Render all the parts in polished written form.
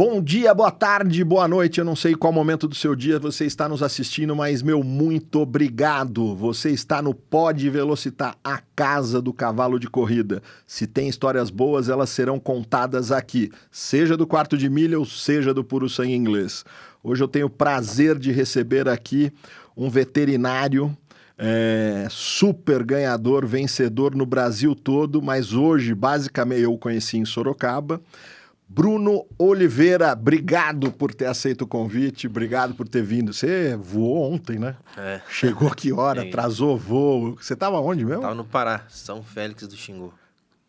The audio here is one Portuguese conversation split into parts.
Bom dia, boa tarde, boa noite. Eu não sei qual momento do seu dia você está nos assistindo, mas meu muito obrigado. Você está no Pod Velocitar, a casa do cavalo de corrida. Se tem histórias boas, elas serão contadas aqui, seja do Quarto de Milha ou seja do Puro Sangue Inglês. Hoje eu tenho o prazer de receber aqui um veterinário super ganhador, vencedor no Brasil todo, mas hoje basicamente eu o conheci em Sorocaba. Bruno Oliveira, obrigado por ter aceito o convite, obrigado por ter vindo. Você voou ontem, né? Chegou que hora, atrasou voo. Você estava onde mesmo? Tava no Pará, São Félix do Xingu.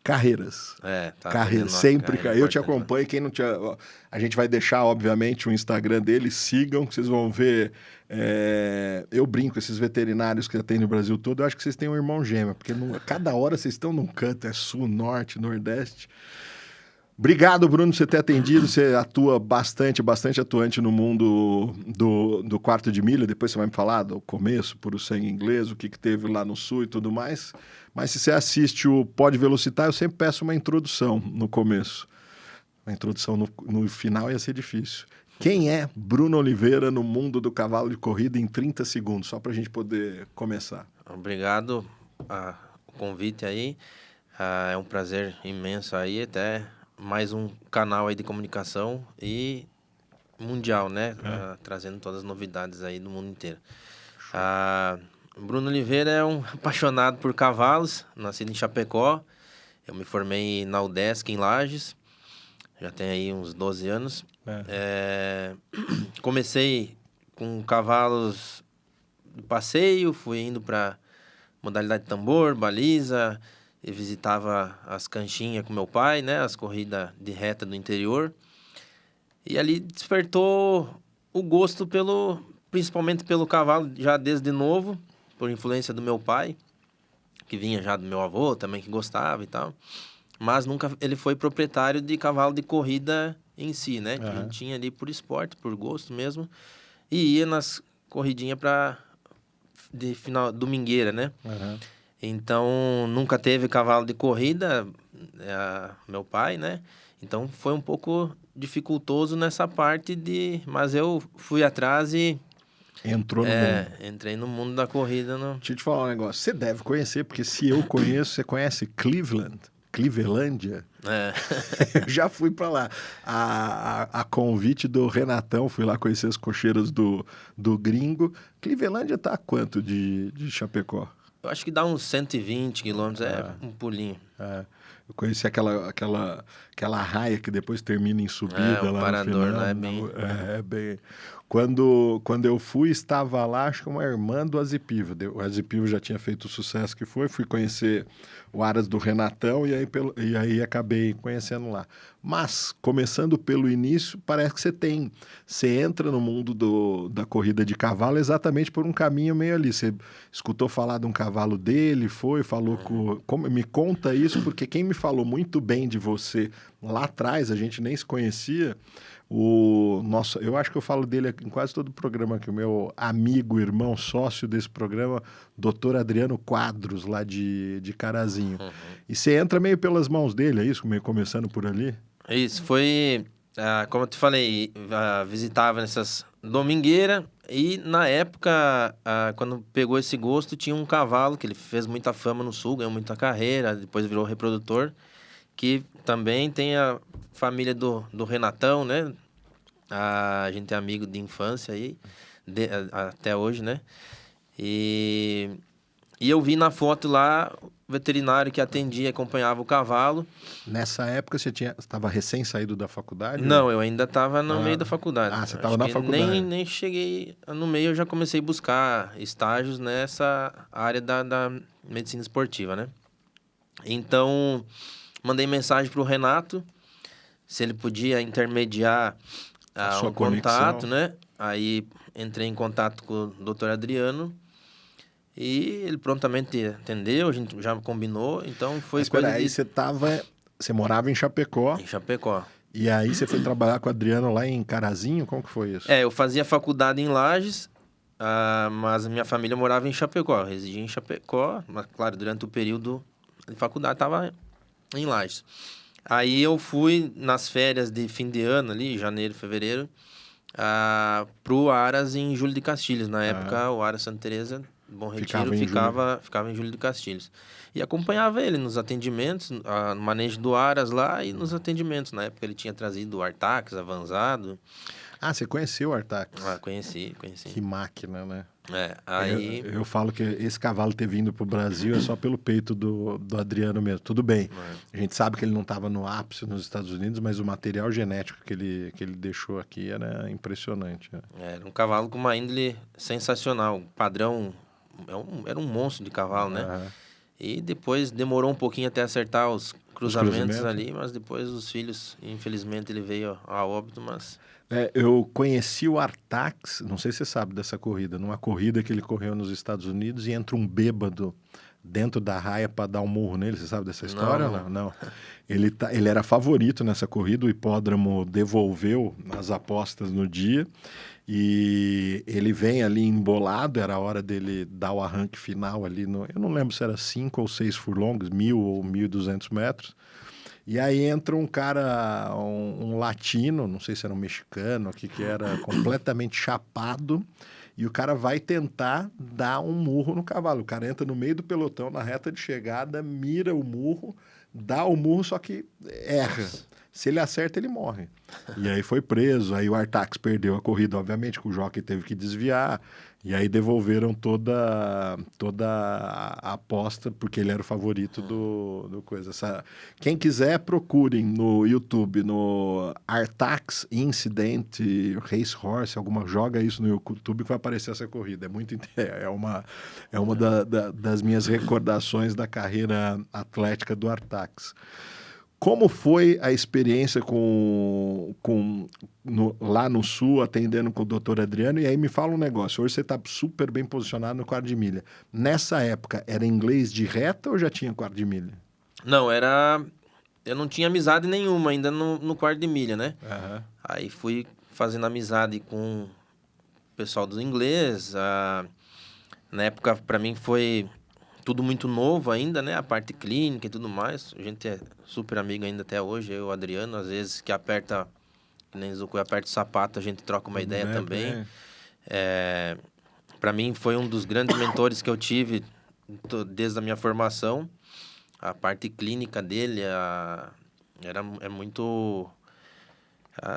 Carreiras. Tá. Carreiras, sempre. Eu te acompanho. Quem não te... A gente vai deixar, obviamente, o Instagram dele. Sigam, que vocês vão ver. Eu brinco, esses veterinários que tem no Brasil todo, eu acho que vocês têm um irmão gêmeo, porque cada hora vocês estão num canto, é sul, norte, nordeste. Obrigado, Bruno, por você ter atendido. Você atua bastante atuante no mundo do Quarto de Milha. Depois você vai me falar do começo, Puro Sangue Inglês, o que teve lá no Sul e tudo mais. Mas se você assiste o Pod Velocitar, eu sempre peço uma introdução no começo. Uma introdução no final ia ser difícil. Quem é Bruno Oliveira no mundo do cavalo de corrida em 30 segundos? Só para a gente poder começar. Obrigado o convite aí. É um prazer imenso aí, até mais um canal aí de comunicação e mundial, né? Trazendo todas as novidades aí do mundo inteiro. Bruno Oliveira é um apaixonado por cavalos, nascido em Chapecó. Eu me formei na UDESC em Lages, já tem aí uns 12 anos. Comecei com cavalos de passeio, fui indo para modalidade de tambor, baliza, e visitava as canchinhas com meu pai, né? As corridas de reta do interior. E ali despertou o gosto principalmente pelo cavalo, já desde novo, por influência do meu pai, que vinha já do meu avô também, que gostava e tal. Mas nunca ele foi proprietário de cavalo de corrida em si, né? Que ele tinha ali por esporte, por gosto mesmo. E ia nas corridinhas de final domingueira, né? Então, nunca teve cavalo de corrida, meu pai, né? Então, foi um pouco dificultoso nessa parte mas eu fui atrás e... Entrou no mundo. Entrei no mundo da corrida. Deixa eu te falar um negócio. Você deve conhecer, porque se eu conheço, você conhece Cleveland? Clevelândia? Eu já fui para lá. A convite do Renatão, fui lá conhecer as cocheiras do gringo. Clevelândia tá a quanto de Chapecó? Eu acho que dá uns 120 quilômetros, um pulinho. Eu conheci aquela raia que depois termina em subida lá parador, no final. Né? Bem... Quando eu fui, estava lá, acho que uma irmã do Azipivo. O Azipivo já tinha feito o sucesso que foi. Fui conhecer o Aras do Renatão e aí acabei conhecendo lá. Mas, começando pelo início, parece que você entra no mundo da corrida de cavalo exatamente por um caminho meio ali. Você escutou falar de um cavalo dele, falou me conta isso, porque quem me falou muito bem de você lá atrás, a gente nem se conhecia, eu acho que eu falo dele em quase todo o programa aqui, o meu amigo, irmão, sócio desse programa, Dr. Adriano Quadros, lá de Carazinho. E você entra meio pelas mãos dele, é isso? Meio começando por ali? Isso, foi, como eu te falei, visitava nessas domingueiras e na época, quando pegou esse gosto, tinha um cavalo que ele fez muita fama no sul, ganhou muita carreira, depois virou reprodutor, que também tem a família do Renatão, né? A gente é amigo de infância aí, até hoje, né? E eu vi na foto lá o veterinário que atendia, acompanhava o cavalo. Nessa época você estava recém saído da faculdade? Não, eu ainda estava no meio da faculdade. Você estava na faculdade. Nem cheguei no meio, eu já comecei a buscar estágios nessa área da medicina esportiva, né? Então, mandei mensagem para o Renato, se ele podia intermediar um contato, né? Aí entrei em contato com o Dr. Adriano e ele prontamente atendeu, a gente já combinou, então foi coisa aí você morava em Chapecó. Em Chapecó. E aí você foi trabalhar com o Adriano lá em Carazinho? Como que foi isso? Eu fazia faculdade em Lages, mas a minha família morava em Chapecó. Eu residia em Chapecó, mas claro, durante o período de faculdade estava em Lages. Aí eu fui nas férias de fim de ano ali, janeiro, fevereiro, pro Aras em Júlio de Castilhos. Na época, o Aras Santa Teresa, Bom Retiro, ficava em Júlio de Castilhos. E acompanhava ele nos atendimentos, no manejo do Aras lá e nos atendimentos. Na época ele tinha trazido o Artax avançado. Ah, você conheceu o Artax? Conheci. Que máquina, né? Aí... Eu falo que esse cavalo ter vindo pro Brasil é só pelo peito do Adriano mesmo. Tudo bem, a gente sabe que ele não estava no ápice nos Estados Unidos, mas o material genético que ele deixou aqui era impressionante. Né? Era um cavalo com uma índole sensacional. Padrão, era um monstro de cavalo, né? E depois demorou um pouquinho até acertar os cruzamentos ali, mas depois os filhos, infelizmente ele veio a óbito, mas... eu conheci o Artax, não sei se você sabe dessa corrida, numa corrida que ele correu nos Estados Unidos e entra um bêbado dentro da raia para dar um murro nele. Você sabe dessa história? Não. Ele era favorito nessa corrida, o hipódromo devolveu as apostas no dia e ele vem ali embolado, era a hora dele dar o arranque final ali, eu não lembro se era 5 ou 6 furlongs, 1.000 ou 1.200 metros. E aí entra um cara, um latino, não sei se era um mexicano aqui, que era completamente chapado, e o cara vai tentar dar um murro no cavalo. O cara entra no meio do pelotão, na reta de chegada, mira o murro, dá o murro, só que erra. Se ele acerta, ele morre. E aí foi preso, aí o Artax perdeu a corrida, obviamente, que o jockey teve que desviar, e aí devolveram toda a aposta, porque ele era o favorito do coisa. Quem quiser, procurem no YouTube, no Artax Incident Racehorse, joga isso no YouTube que vai aparecer essa corrida. É uma das minhas recordações da carreira atlética do Artax. Como foi a experiência lá no Sul, atendendo com o doutor Adriano? E aí me fala um negócio, hoje você está super bem posicionado no quarto de milha. Nessa época, era inglês de reta ou já tinha quarto de milha? Não, eu não tinha amizade nenhuma ainda no quarto de milha, né? Aí fui fazendo amizade com o pessoal do inglês. Na época, para mim, foi tudo muito novo ainda, né? A parte clínica e tudo mais. A gente é super amigo ainda até hoje, eu e o Adriano. Às vezes que aperta, que nem Zucu, aperta o sapato, a gente troca uma ideia também. Para mim, foi um dos grandes mentores que eu tive desde a minha formação. A parte clínica dele é muito...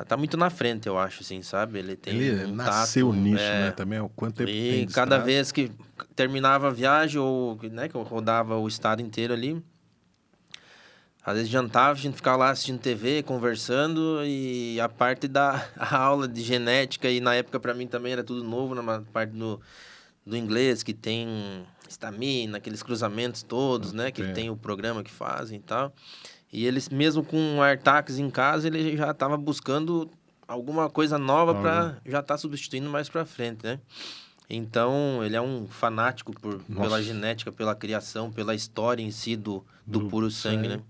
tá muito na frente, eu acho, assim, sabe? Ele tem ele nasceu nisso, né? Também, o quanto tempo tem de cada vez que terminava a viagem, ou, né, que eu rodava o estado inteiro ali, às vezes jantava, a gente ficava lá assistindo TV, conversando, e a parte da aula de genética, e na época para mim também era tudo novo, na parte do inglês, que tem estamina, aqueles cruzamentos todos, né? Que tem o programa que fazem e tal. E eles, mesmo com um Artax em casa, ele já estava buscando alguma coisa nova para já estar substituindo mais para frente, né? Então, ele é um fanático pela genética, pela criação, pela história em si do puro sangue, né?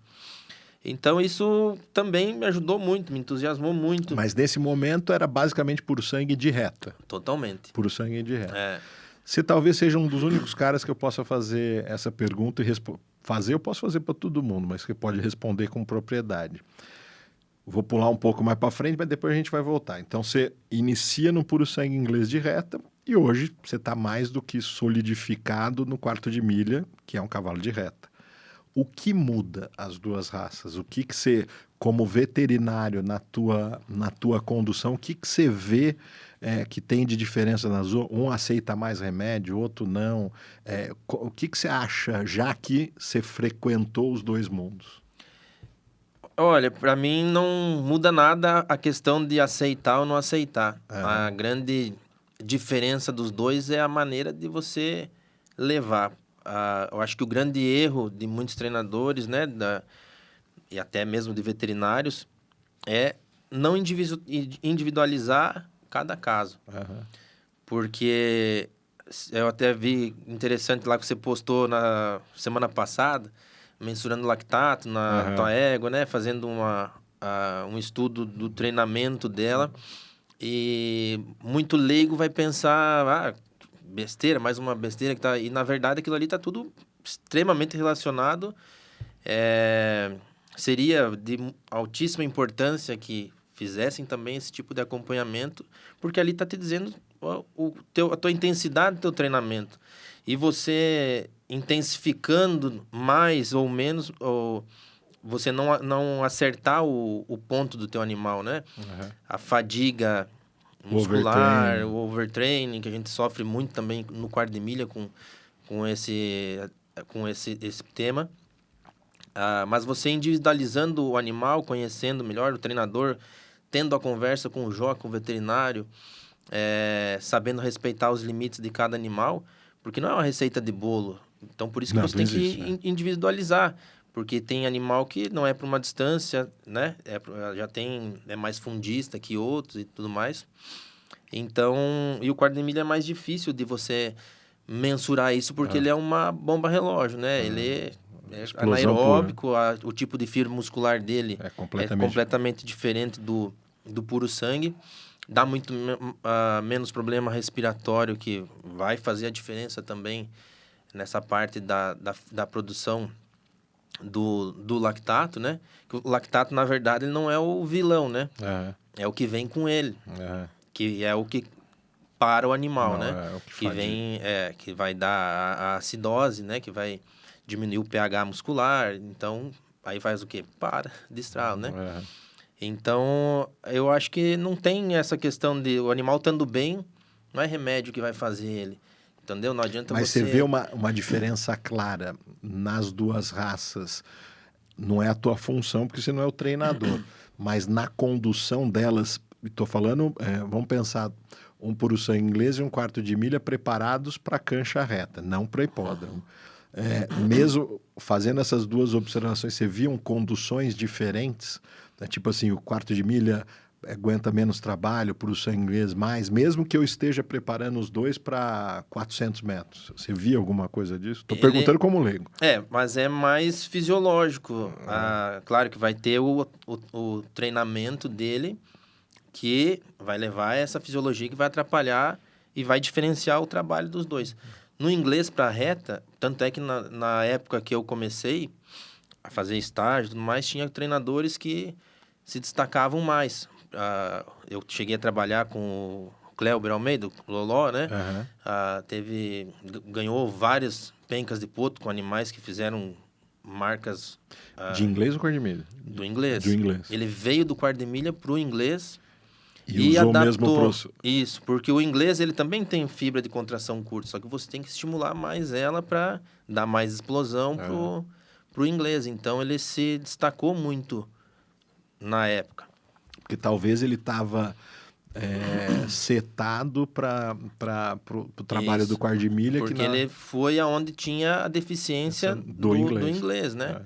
Então, isso também me ajudou muito, me entusiasmou muito. Mas nesse momento era basicamente puro sangue de reta. Totalmente. Puro sangue de reta. Você talvez seja um dos únicos caras que eu possa fazer essa pergunta e fazer, eu posso fazer para todo mundo, mas que pode responder com propriedade. Vou pular um pouco mais para frente, mas depois a gente vai voltar. Então, você inicia no puro sangue inglês de reta e hoje você está mais do que solidificado no quarto de milha, que é um cavalo de reta. O que muda as duas raças? O que você, como veterinário, na tua condução, o que você vê que tem de diferença nas duas? Um aceita mais remédio, outro não. O que você acha, já que você frequentou os dois mundos? Olha, para mim não muda nada a questão de aceitar ou não aceitar. A grande diferença dos dois é a maneira de você levar. Eu acho que o grande erro de muitos treinadores, né, e até mesmo de veterinários, é não individualizar cada caso. Porque eu até vi interessante lá que você postou na semana passada, mensurando lactato na tua égua, né? Fazendo um estudo do treinamento dela. E muito leigo vai pensar, besteira, mais uma besteira que tá... E, na verdade, aquilo ali tá tudo extremamente relacionado. seria de altíssima importância que fizessem também esse tipo de acompanhamento, porque ali está te dizendo a tua intensidade do teu treinamento. E você intensificando mais ou menos, ou você não acertar o ponto do teu animal, né? Uhum. A fadiga muscular, o overtraining, que a gente sofre muito também no quarto de milha com esse tema. Mas você individualizando o animal, conhecendo melhor o treinador, tendo a conversa com o jockey, com o veterinário, sabendo respeitar os limites de cada animal, porque não é uma receita de bolo. Então, por isso que você tem que individualizar. Porque tem animal que não é para uma distância, né? É mais fundista que outros e tudo mais. Então, e o quarto de milha é mais difícil de você mensurar isso, porque ele é uma bomba relógio, né? Ele é anaeróbico, o tipo de fibra muscular dele é completamente diferente do puro sangue. Dá muito menos problema respiratório, que vai fazer a diferença também nessa parte da produção do lactato, né? O lactato, na verdade, ele não é o vilão, né? É o que vem com ele. Que é o que para o animal, né? Que vai dar a acidose, né? Que vai diminuir o pH muscular. Então, aí faz o quê? Para de estralo, né? Então, eu acho que não tem essa questão de o animal estando bem, não é remédio que vai fazer ele. Entendeu? Não adianta Mas você vê uma diferença clara nas duas raças. Não é a tua função, porque você não é o treinador. Mas na condução delas, estou falando, vamos pensar, um puro sangue inglês e um quarto de milha preparados para cancha reta, não para hipódromo. Mesmo fazendo essas duas observações, você viam conduções diferentes? Tipo assim, o quarto de milha aguenta menos trabalho, puro sangue inglês mais, mesmo que eu esteja preparando os dois para 400 metros. Você via alguma coisa disso? Estou perguntando como leigo. Mas é mais fisiológico. Claro que vai ter o treinamento dele, que vai levar essa fisiologia que vai atrapalhar e vai diferenciar o trabalho dos dois. No inglês para reta, tanto é que na época que eu comecei a fazer estágio e tudo mais, tinha treinadores que se destacavam mais. Eu cheguei a trabalhar com o Cléber Almeida, o Loló, né? Ganhou várias pencas de poto com animais que fizeram marcas... de inglês ou quarto de milha? Do inglês. Do inglês. Ele veio do quarto de milha para o inglês e usou adaptou mesmo isso, porque o inglês ele também tem fibra de contração curta, só que você tem que estimular mais ela para dar mais explosão pro inglês. Então ele se destacou muito na época. Porque talvez ele estava setado para o trabalho do quarto de milha. Porque ele foi aonde tinha a deficiência do inglês, né?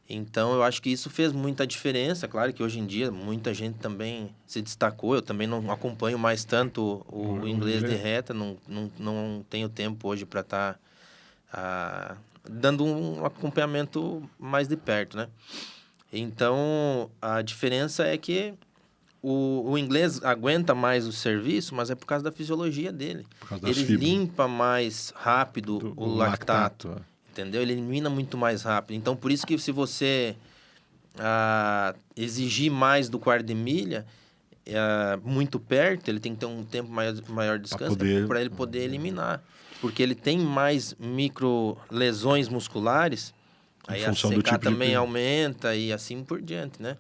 Então, eu acho que isso fez muita diferença. Claro que hoje em dia muita gente também se destacou. Eu também não acompanho mais tanto o inglês de reta. Não tenho tempo hoje para estar dando um acompanhamento mais de perto, né? Então, a diferença é que o inglês aguenta mais o serviço, mas é por causa da fisiologia dele. Ele limpa mais rápido o lactato. Entendeu? Ele elimina muito mais rápido. Então, por isso que se você exigir mais do quarto de milha, muito perto, ele tem que ter um tempo maior de descanso para ele poder eliminar. Porque ele tem mais micro lesões musculares, aí a secar também aumenta e assim por diante, né?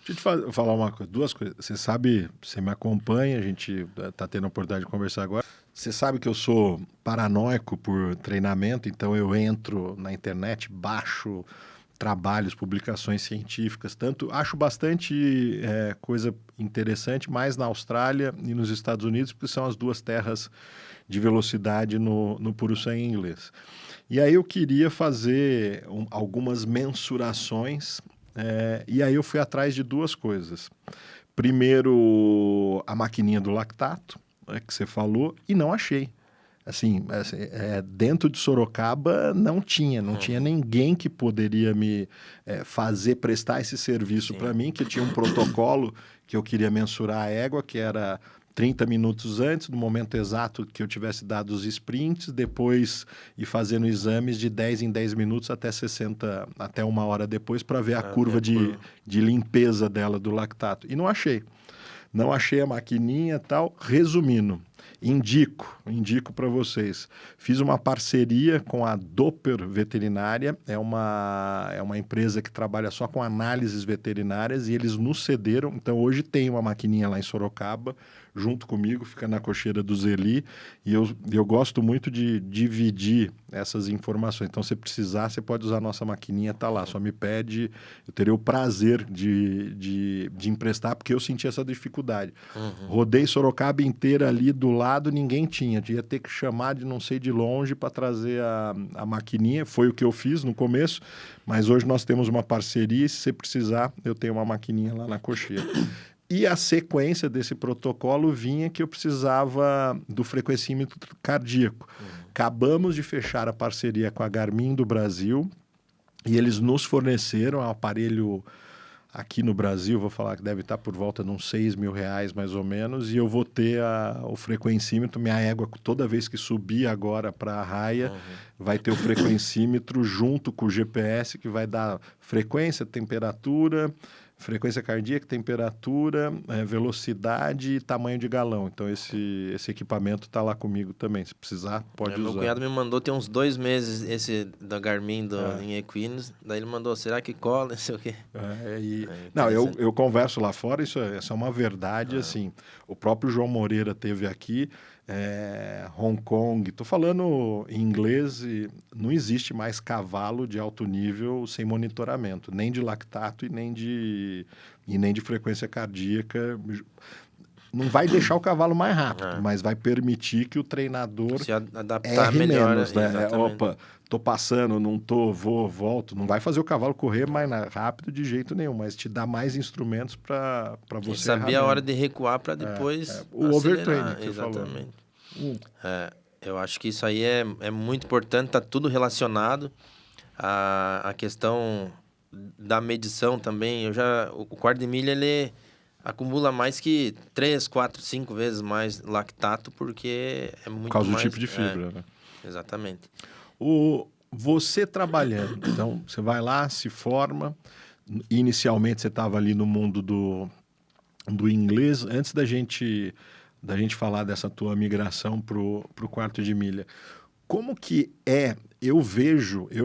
Deixa eu te falar duas coisas. Você sabe, você me acompanha, a gente está tendo a oportunidade de conversar agora. Você sabe que eu sou paranoico por treinamento, então eu entro na internet, baixo trabalhos, publicações científicas, acho bastante coisa interessante, mais na Austrália e nos Estados Unidos, porque são as duas terras de velocidade no puro sangue inglês. E aí eu queria fazer algumas mensurações, e aí eu fui atrás de duas coisas. Primeiro, a maquininha do lactato, que você falou, e não achei. Assim, dentro de Sorocaba não tinha ninguém que poderia me prestar esse serviço para mim, que tinha um protocolo que eu queria mensurar a égua, que era 30 minutos antes, no momento exato que eu tivesse dado os sprints, depois ir fazendo exames de 10 em 10 minutos até 60, até 1 hora depois, para ver a curva de limpeza dela do lactato. E não achei. Não achei a maquininha e tal. Resumindo, indico para vocês. Fiz uma parceria com a Doppler Veterinária, é uma empresa que trabalha só com análises veterinárias e eles nos cederam. Então hoje tem uma maquininha lá em Sorocaba, junto comigo, fica na cocheira do Zeli, e eu gosto muito de dividir essas informações. Então, se precisar, você pode usar a nossa maquininha, tá lá, só me pede, eu teria o prazer de emprestar, porque eu senti essa dificuldade. Rodei Sorocaba inteira ali do lado, ninguém tinha, ia ter que chamar de não sei de longe para trazer a maquininha, foi o que eu fiz no começo, mas hoje nós temos uma parceria e se você precisar, eu tenho uma maquininha lá na cocheira. E a sequência desse protocolo vinha que eu precisava do frequencímetro cardíaco. Acabamos de fechar a parceria com a Garmin do Brasil e eles nos forneceram um aparelho aqui no Brasil, vou falar que deve estar por volta de uns R$6.000 mais ou menos, e eu vou ter o frequencímetro, minha égua toda vez que subir agora para a raia, vai ter o frequencímetro junto com o GPS que vai dar frequência, frequência cardíaca, temperatura, velocidade e tamanho de galão. Então, esse equipamento está lá comigo também. Se precisar, pode usar. Meu cunhado me mandou, tem uns 2 meses, esse da Garmin em Equinos. Daí ele mandou, será que cola? Não sei o quê. Não, eu converso lá fora, isso é uma verdade. Assim, o próprio João Moreira teve aqui, Hong Kong. Estou falando em inglês e não existe mais cavalo de alto nível sem monitoramento, nem de lactato e nem de frequência cardíaca. Não vai deixar o cavalo mais rápido, mas vai permitir que o treinador se adaptar melhor, menos, né? Opa, tô passando, não tô, volto. Não vai fazer o cavalo correr mais rápido de jeito nenhum, mas te dá mais instrumentos para você saber a hora de recuar para depois o overtraining que exatamente. Você falou. Eu acho que isso aí é muito importante, tá tudo relacionado. A questão da medição também, o quarto de milha, ele acumula mais que 3, 4, 5 vezes mais lactato, porque é muito mais... Por causa do tipo de fibra, né? Exatamente. Você trabalhando, então, você vai lá, se forma, inicialmente você estava ali no mundo do inglês, antes da gente falar dessa tua migração pro quarto de milha, como que eu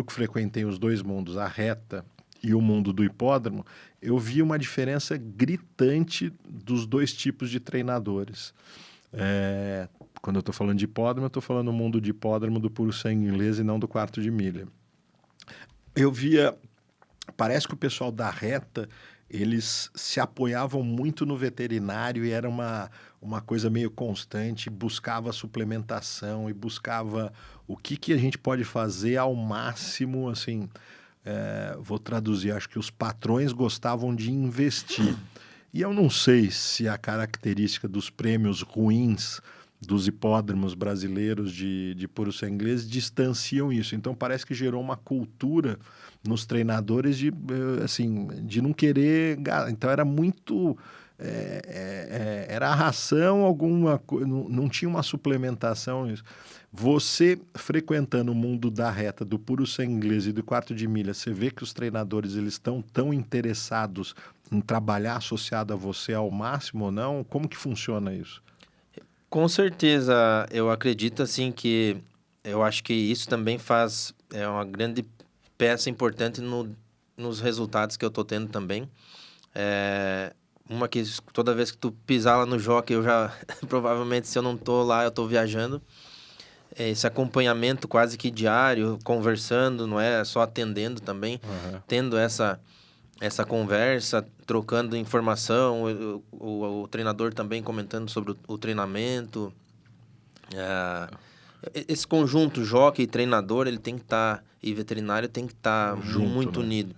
que frequentei os dois mundos, a reta e o mundo do hipódromo, eu vi uma diferença gritante dos dois tipos de treinadores. Quando eu estou falando de hipódromo, eu estou falando do mundo de hipódromo do puro sangue inglês e não do quarto de milha. Eu via, parece que o pessoal da reta, eles se apoiavam muito no veterinário e era uma coisa meio constante, buscava suplementação e buscava o que a gente pode fazer ao máximo, assim... vou traduzir, acho que os patrões gostavam de investir. E eu não sei se a característica dos prêmios ruins dos hipódromos brasileiros de puro sangue inglês distanciam isso. Então parece que gerou uma cultura nos treinadores de não querer... Então era muito... era a ração, não tinha uma suplementação. Você frequentando o mundo da reta, do puro sangue inglês e do quarto de milha, você vê que os treinadores eles estão tão interessados em trabalhar associado a você ao máximo ou não? Como que funciona isso? Com certeza, eu acredito assim que eu acho que isso também é uma grande peça importante nos resultados que eu tô tendo também. Uma que toda vez que tu pisar lá no jockey, eu já provavelmente se eu não tô lá, eu tô viajando. Esse acompanhamento quase que diário, conversando, não é só atendendo também, tendo essa conversa, trocando informação, o treinador também comentando sobre o treinamento. Esse conjunto, jockey e treinador, ele tem que estar, e veterinário tem que estar muito unido.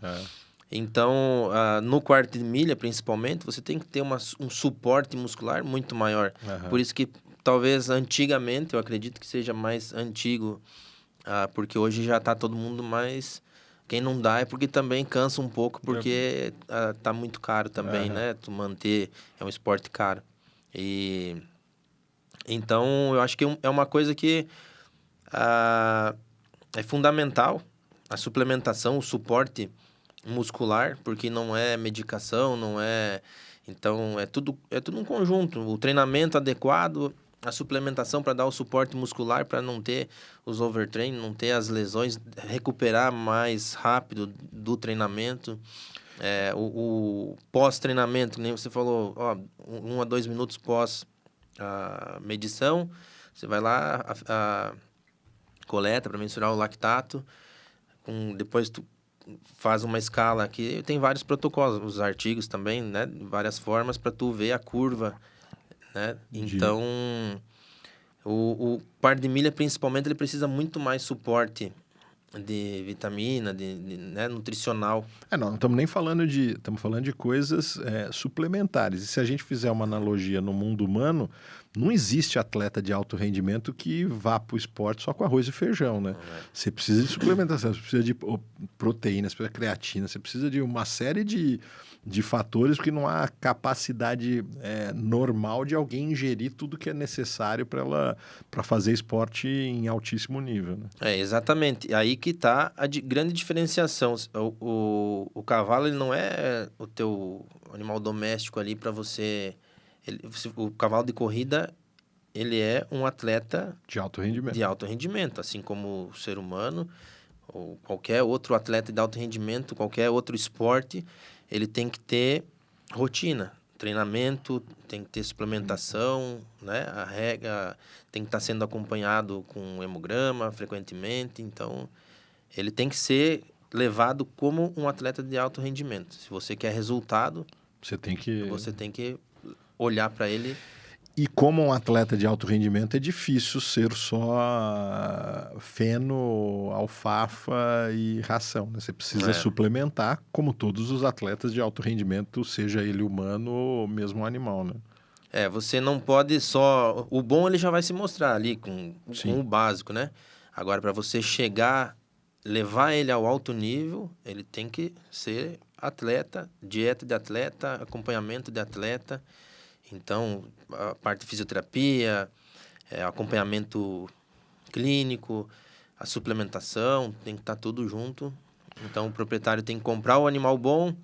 Então, no quarto de milha, principalmente, você tem que ter um suporte muscular muito maior. Por isso que, talvez, antigamente, eu acredito que seja mais antigo, porque hoje já está todo mundo mais... Quem não dá é porque também cansa um pouco, porque tá muito caro também, né? Tu manter, é um esporte caro. E Então, eu acho que é uma coisa que é fundamental, a suplementação, o suporte muscular, porque não é medicação, não é... Então, é tudo um conjunto. O treinamento adequado, a suplementação para dar o suporte muscular, para não ter os overtraining, não ter as lesões, recuperar mais rápido do treinamento. O pós-treinamento, que nem você falou, 1 a 2 minutos pós a medição, você vai lá, coleta para mensurar o lactato, depois tu faz uma escala aqui, tem vários protocolos, os artigos também, né, várias formas para tu ver a curva, né? Então, o par de milha, principalmente, ele precisa muito mais suporte de vitamina, né, nutricional. Não estamos nem falando estamos falando de coisas suplementares. E se a gente fizer uma analogia no mundo humano, não existe atleta de alto rendimento que vá para o esporte só com arroz e feijão, né? Você precisa de suplementação, você precisa de proteína, você precisa de creatina, você precisa de uma série de fatores, porque não há capacidade normal de alguém ingerir tudo que é necessário para fazer esporte em altíssimo nível, né? Exatamente. Aí que está a grande diferenciação. O cavalo, ele não é o teu animal doméstico ali para você... o cavalo de corrida, ele é um atleta de alto rendimento, assim como o ser humano ou qualquer outro atleta de alto rendimento, qualquer outro esporte, ele tem que ter rotina, treinamento, tem que ter suplementação, né? A regra tem que estar sendo acompanhado com hemograma frequentemente, então ele tem que ser levado como um atleta de alto rendimento. Se você quer resultado, você tem que olhar para ele. E como um atleta de alto rendimento, é difícil ser só feno, alfafa e ração, né? Você precisa suplementar, como todos os atletas de alto rendimento, seja ele humano ou mesmo animal, né? Você não pode só... O bom, ele já vai se mostrar ali com o básico, né? Agora, para você chegar, levar ele ao alto nível, ele tem que ser atleta, dieta de atleta, acompanhamento de atleta. Então, a parte de fisioterapia, acompanhamento clínico, a suplementação, tem que estar tudo junto. Então, o proprietário tem que comprar o animal bom,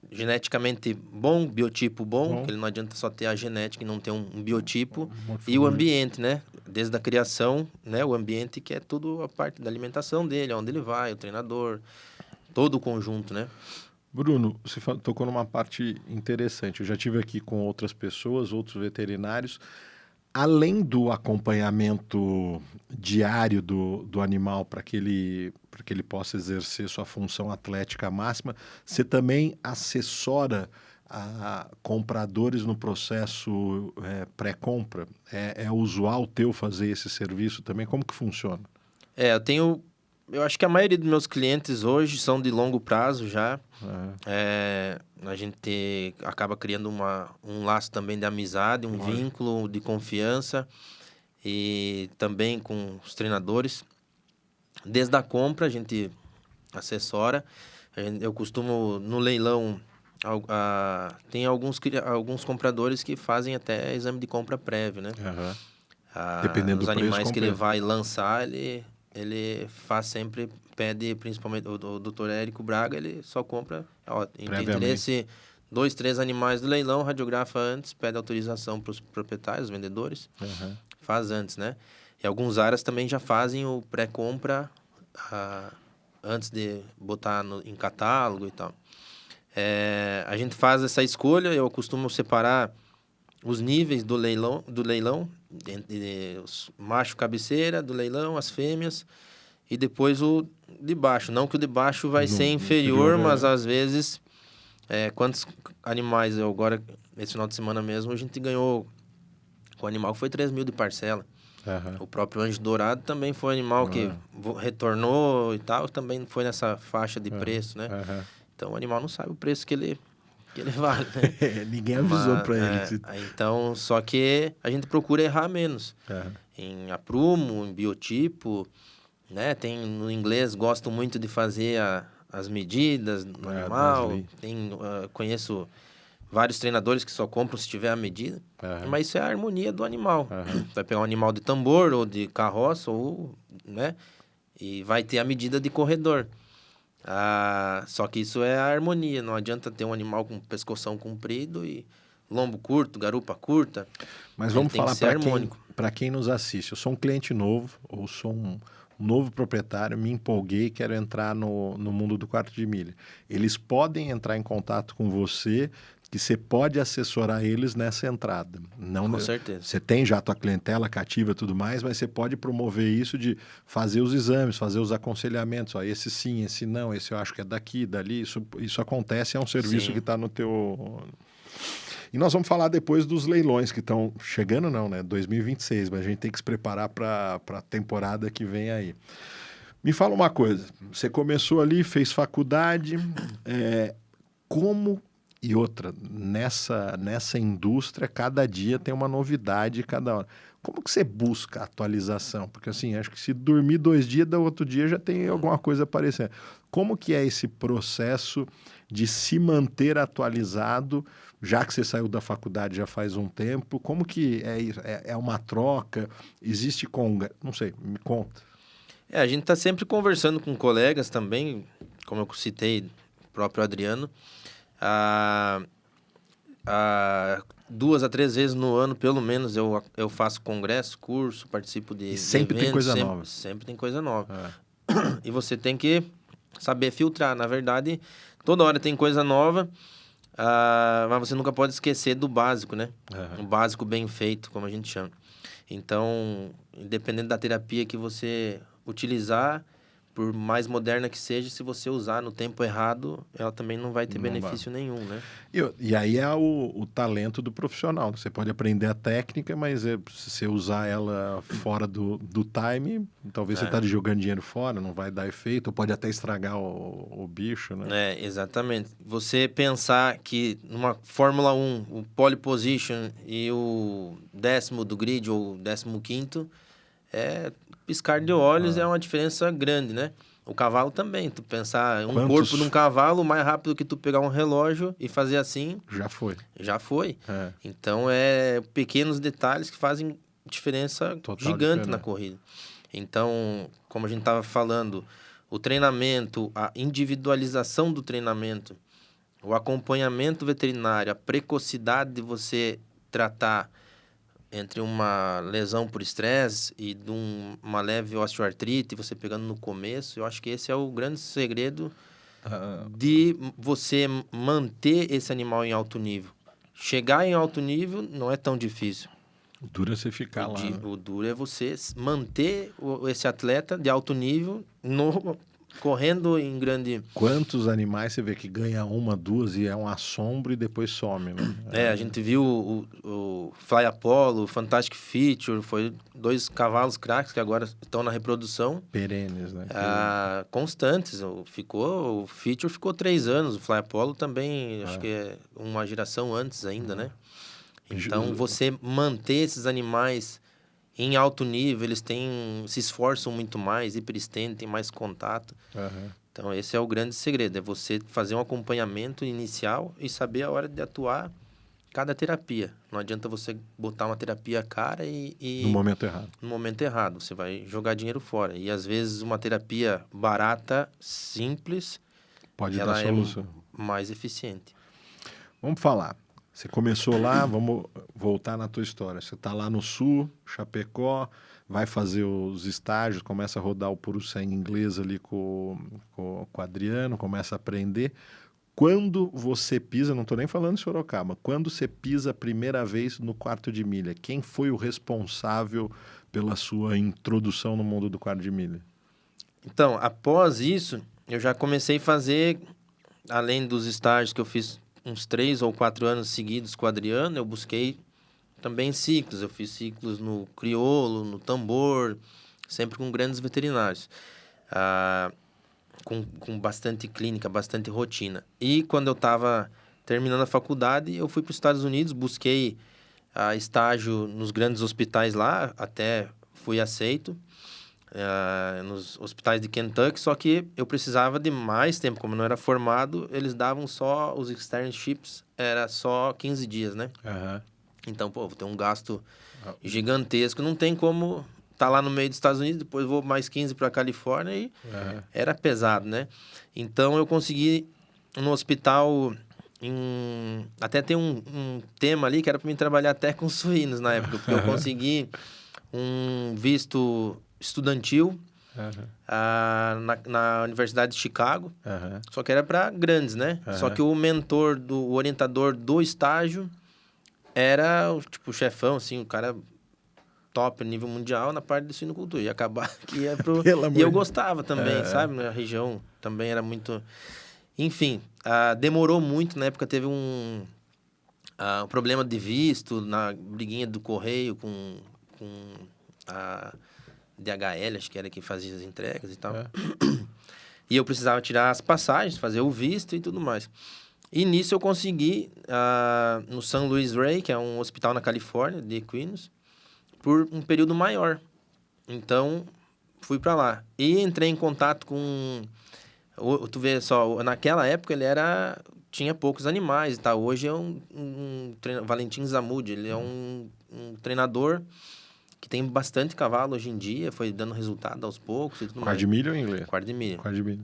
geneticamente bom, biotipo bom, porque ele não adianta só ter a genética e não ter um biotipo. E o ambiente, né? Desde a criação, né? O ambiente, que é tudo a parte da alimentação dele, onde ele vai, o treinador, todo o conjunto, né? Bruno, você tocou numa parte interessante. Eu já tive aqui com outras pessoas, outros veterinários. Além do acompanhamento diário do animal para que ele possa exercer sua função atlética máxima, você também assessora a compradores no processo pré-compra? É usual teu fazer esse serviço também? Como que funciona? Eu acho que a maioria dos meus clientes hoje são de longo prazo já. A gente acaba criando um laço também de amizade, um vínculo de confiança, e também com os treinadores. Desde a compra, a gente assessora. Eu costumo, no leilão, tem alguns compradores que fazem até exame de compra prévio, né? Dependendo Os do preço, animais que ele vai lançar, ele faz sempre, pede, principalmente o Dr. Érico Braga, ele só compra, tem interesse, 2, 3 animais do leilão, radiografa antes, pede autorização para os proprietários, vendedores, faz antes, né? E alguns áreas também já fazem o pré-compra antes de botar em catálogo e tal. A gente faz essa escolha, eu costumo separar os níveis do leilão, os macho cabeceira do leilão, as fêmeas, e depois o de baixo. Não que o de baixo vai ser inferior, mas às vezes, quantos animais, agora, esse final de semana mesmo, a gente ganhou, com o animal foi 3 mil de parcela. O próprio Anjo Dourado também foi um animal que retornou e tal, também foi nessa faixa de preço, né? Então, o animal não sabe o preço que ele vale, né? Ninguém avisou para ele. Então, só que a gente procura errar menos. Em aprumo, em biotipo, né? No inglês, gostam muito de fazer as medidas no animal. Conheço vários treinadores que só compram se tiver a medida. Mas isso é a harmonia do animal. Vai pegar um animal de tambor ou de carroça, ou, né? E vai ter a medida de corredor. Só que isso é a harmonia. Não adianta ter um animal com pescoção comprido e lombo curto, garupa curta. Mas vamos falar para quem nos assiste. Eu sou um cliente novo, ou sou um novo proprietário, me empolguei e quero entrar no mundo do quarto de milha. Eles podem entrar em contato com você, que você pode assessorar eles nessa entrada. Não, com certeza. Você tem já a tua clientela cativa e tudo mais, mas você pode promover isso de fazer os exames, fazer os aconselhamentos. Ó, esse sim, esse não, esse eu acho que é daqui, dali. Isso acontece, é um serviço que está no teu... E nós vamos falar depois dos leilões que estão chegando, não, né? 2026, mas a gente tem que se preparar para a temporada que vem aí. Me fala uma coisa, você começou ali, fez faculdade, como... E outra, nessa indústria, cada dia tem uma novidade, cada hora. Como que você busca atualização? Porque assim, acho que se dormir 2 dias, do outro dia já tem alguma coisa aparecendo. Como que é esse processo de se manter atualizado, já que você saiu da faculdade já faz um tempo? Como que é isso? É uma troca? Existe Não sei, me conta. A gente está sempre conversando com colegas também, como eu citei, o próprio Adriano. 2 a 3 vezes no ano, pelo menos, eu faço congresso, curso, participo de sempre eventos. Tem coisa nova. Sempre tem coisa nova. E você tem que saber filtrar. Na verdade, toda hora tem coisa nova, mas você nunca pode esquecer do básico, né? O básico bem feito, como a gente chama. Então, independente da terapia que você utilizar, por mais moderna que seja, se você usar no tempo errado, ela também não vai ter benefício nenhum, né? E aí é o talento do profissional. Você pode aprender a técnica, mas se você usar ela fora do time, talvez você está jogando dinheiro fora, não vai dar efeito, ou pode até estragar o bicho, né? Exatamente. Você pensar que numa Fórmula 1, o pole position e o 10º do grid, ou 15º, piscar de olhos é uma diferença grande, né? O cavalo também. Tu pensar corpo de um cavalo, mais rápido que tu pegar um relógio e fazer assim... Já foi. Já foi. Então, pequenos detalhes que fazem diferença gigante na corrida. Então, como a gente estava falando, o treinamento, a individualização do treinamento, o acompanhamento veterinário, a precocidade de você tratar entre uma lesão por estresse e de uma leve osteoartrite, você pegando no começo, eu acho que esse é o grande segredo de você manter esse animal em alto nível. Chegar em alto nível não é tão difícil. O duro é você ficar lá. O duro é você manter esse atleta de alto nível correndo em grande... Quantos animais você vê que ganha 1, 2 e é um assombro e depois some, né? A gente viu o Fly Apollo, o Fantastic Feature, foi 2 cavalos craques que agora estão na reprodução. Perenes, né? Constantes. O Feature ficou 3 anos, o Fly Apollo também, acho que é uma geração antes ainda, né? Então, você manter esses animais em alto nível, eles se esforçam muito mais, hiperestendem, têm mais contato. Então, esse é o grande segredo, é você fazer um acompanhamento inicial e saber a hora de atuar cada terapia. Não adianta você botar uma terapia cara e... No momento errado. No momento errado, você vai jogar dinheiro fora. E, às vezes, uma terapia barata, simples, pode dar solução. Mais eficiente. Vamos falar. Você começou lá, vamos voltar na tua história. Você está lá no Sul, Chapecó, vai fazer os estágios, começa a rodar o puro sangue inglês ali com o Adriano, começa a aprender. Quando você pisa, não estou nem falando de Sorocaba, quando você pisa a primeira vez no quarto de milha, quem foi o responsável pela sua introdução no mundo do quarto de milha? Então, após isso, eu já comecei a fazer, além dos estágios que eu fiz uns 3 ou 4 anos seguidos com o Adriano, eu busquei também ciclos. Eu fiz ciclos no crioulo, no tambor, sempre com grandes veterinários, com bastante clínica, bastante rotina. E quando eu estava terminando a faculdade, eu fui para os Estados Unidos, busquei estágio nos grandes hospitais lá, até fui aceito. nos hospitais de Kentucky, só que eu precisava de mais tempo. Como eu não era formado, eles davam só os externships, era só 15 dias, né? Aham. Então, pô, vou ter um gasto Ah, gigantesco. Não tem como estar lá no meio dos Estados Unidos, depois vou mais 15 para Califórnia e aham. era pesado, né? Então, eu consegui no hospital... Até tem um tema ali que era para mim trabalhar até com suínos na época, porque eu consegui um visto estudantil Aham. na Universidade de Chicago, Aham. só que era para grandes, né? Só Aham. que o mentor, o orientador do estágio era o tipo o chefão, assim, o cara top nível mundial na parte de suinocultura. E acabar que ia pro... Pelo E eu amor de... gostava também, É. sabe? A região também era muito... Enfim, demorou muito, na época teve um problema de visto, na briguinha do correio com a DHL, acho que era quem fazia as entregas e tal. É. E eu precisava tirar as passagens, fazer o visto e tudo mais. E nisso eu consegui, no San Luis Rey, que é um hospital na Califórnia, de equinos, por um período maior. Então, fui para lá. E entrei em contato com... Tu vê só, naquela época ele tinha poucos animais e tal. Hoje é Valentim Zamud, ele é um treinador que tem bastante cavalo hoje em dia, foi dando resultado aos poucos e tudo Quarto mais. de milha ou inglês? Quarto de milha. Quarto de milha.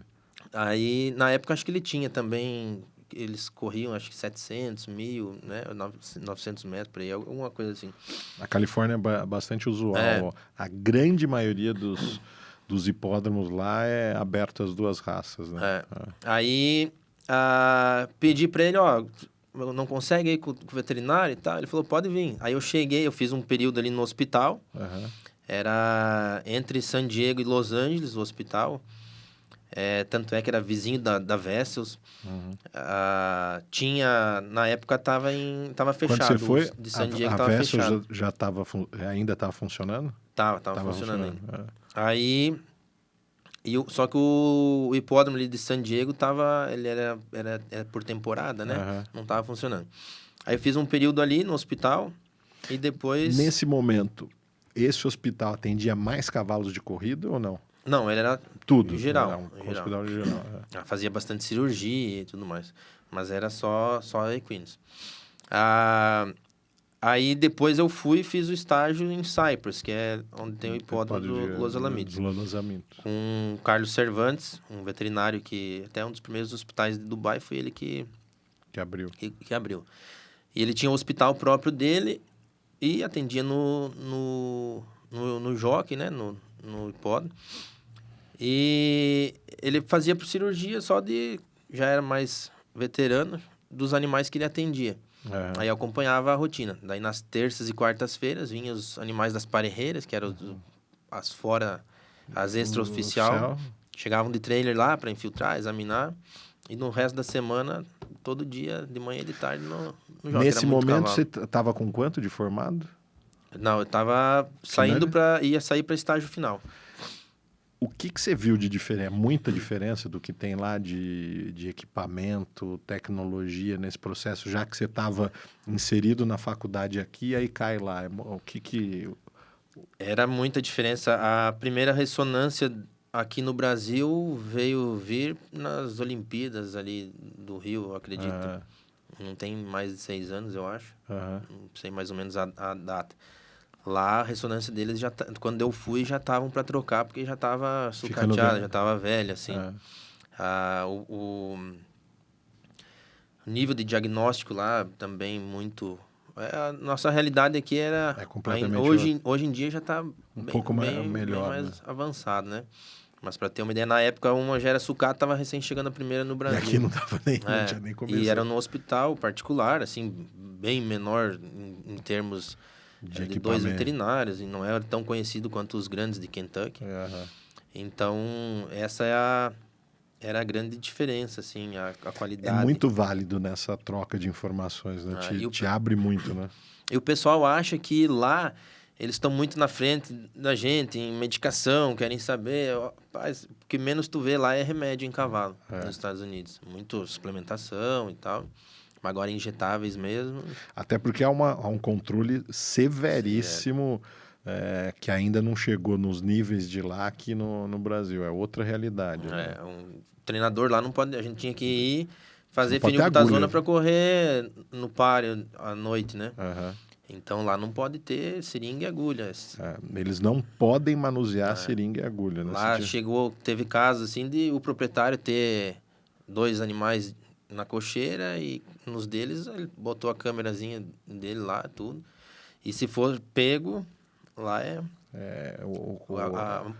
Aí, na época, acho que ele tinha também... Eles corriam, acho que 700, 1.000, né? 900 metros, por aí, alguma coisa assim. A Califórnia é bastante usual. É. A grande maioria dos hipódromos lá é aberto às duas raças, né? É. Aí, pedi pra ele, ó, não consegue ir com o veterinário e tal? Ele falou, pode vir. Aí eu cheguei, eu fiz um período ali no hospital. Aham. Era entre San Diego e Los Angeles, o hospital. Tanto é que era vizinho da Vessels. Uhum. Na época tava fechado. Quando você foi, Os de San Diego a tava Vessel fechado. já estava ainda estava funcionando? Tava funcionando ainda. É. Aí, só que o hipódromo ali de San Diego ele era por temporada, né? Aham. Não tava funcionando. Aí eu fiz um período ali no hospital e depois... Nesse momento, esse hospital atendia mais cavalos de corrida ou não? Não, ele era Tudo. geral. Era um geral. hospital geral. Fazia bastante cirurgia e tudo mais. Mas era só equinos. Aí depois eu fui e fiz o estágio em Cypress, que é onde tem o hipódromo do Los Alamitos. Com o Carlos Cervantes, um veterinário que até um dos primeiros hospitais de Dubai foi ele que abriu. Que abriu. E ele tinha um hospital próprio dele e atendia no jockey, né? No hipódromo. E ele fazia por cirurgia já era mais veterano, dos animais que ele atendia. Uhum. Aí eu acompanhava a rotina. Daí nas terças e quartas-feiras vinham os animais das parreiras, que eram as extra-oficial. Chegavam de trailer lá para infiltrar, examinar. E no resto da semana, todo dia, de manhã e de tarde, no jockey. Nesse momento, você estava com quanto de formado? Não, eu estava ia sair para estágio final. O que você viu de diferença? Muita diferença do que tem lá de equipamento, tecnologia nesse processo, já que você estava inserido na faculdade aqui, aí cai lá. O que... Era muita diferença. A primeira ressonância aqui no Brasil veio vir nas Olimpíadas ali do Rio, eu acredito. Não tem mais de 6 anos, eu acho. Não sei mais ou menos a data. Lá, a ressonância deles, quando eu fui, já estavam para trocar, porque já estava sucateada, já estava velha, assim. O nível de diagnóstico lá também muito... A nossa realidade aqui era... completamente hoje em dia já está melhor, bem mais né? avançado, né? Mas para ter uma ideia, na época, uma já era sucata, estava recém chegando a primeira no Brasil. E aqui não tinha nem começado. E era no hospital particular, assim, bem menor em termos... de 2 veterinários, e não era tão conhecido quanto os grandes de Kentucky. Então, essa era a grande diferença, assim, a qualidade. É muito válido nessa troca de informações, né? Te abre muito, né? E o pessoal acha que lá eles estão muito na frente da gente em medicação, querem saber. Rapaz, o que menos tu vê lá é remédio em cavalo nos Estados Unidos. Muito suplementação e tal. Mas agora injetáveis mesmo. Até porque há um controle severíssimo que ainda não chegou nos níveis de lá aqui no Brasil. É outra realidade, né? Um treinador lá não pode... A gente tinha que ir Você não fazer pode ter fenilbutazona agulha. para correr no páreo à noite, né? Aham. Então lá não pode ter seringa e agulha. Eles não podem manusear seringa e agulha, né? Lá teve casos assim de o proprietário ter 2 animais na cocheira e nos deles ele botou a câmerazinha dele lá, tudo. E se for pego, lá é É,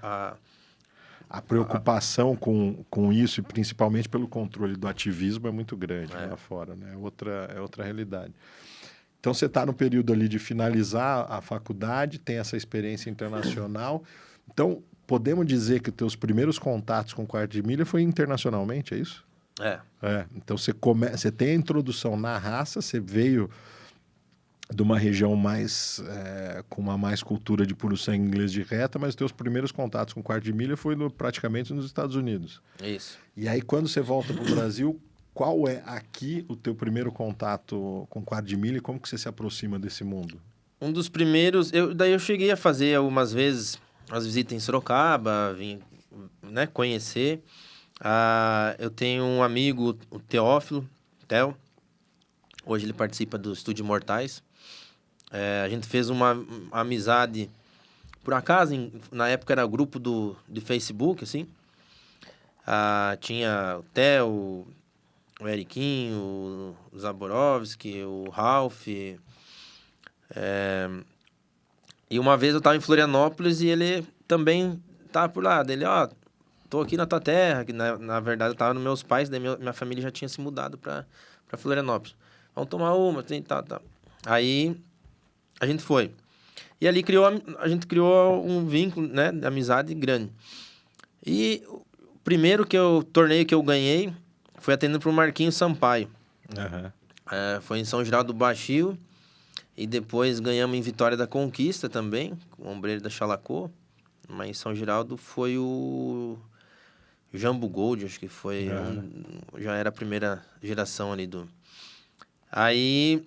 a- a preocupação com isso, e principalmente pelo controle do ativismo, é muito grande lá fora, né? É outra realidade. Então, você está no período ali de finalizar a faculdade, tem essa experiência internacional. Então, podemos dizer que os teus primeiros contatos com quarto de milha foi internacionalmente, é isso? é, Então, você tem a introdução na raça, você veio de uma região mais com uma mais cultura de puro sangue inglês de reta, mas os teus primeiros contatos com quarto de milha foi praticamente nos Estados Unidos. isso. E aí, quando você volta para o Brasil, qual é aqui o teu primeiro contato com quarto de milha e como que você se aproxima desse mundo? Um dos primeiros, daí eu cheguei a fazer algumas vezes as visitas em Sorocaba, vim, né, conhecer. Eu tenho um amigo, o Teófilo, Theo. Hoje ele participa do Estúdio Mortais. A gente fez uma amizade, por acaso, na época era grupo de Facebook, assim. Tinha o Theo, o Eriquinho, o Zaborowski, o Ralph. E uma vez eu tava em Florianópolis e ele também tava por lá. Ele, tô aqui na tua terra, que na verdade eu tava nos meus pais, daí minha família já tinha se mudado pra Florianópolis. Vamos tomar uma, assim, tá. Aí a gente foi. E ali a gente criou um vínculo, né, de amizade grande. E o primeiro torneio que eu ganhei foi atendendo pro Marquinhos Sampaio. Uhum. Foi em São Geraldo do Baixio. E depois ganhamos em Vitória da Conquista também, com o ombreiro da Chalacô. Mas em São Geraldo foi o Jambo Gold, acho que foi. Já era a primeira geração ali do... Aí,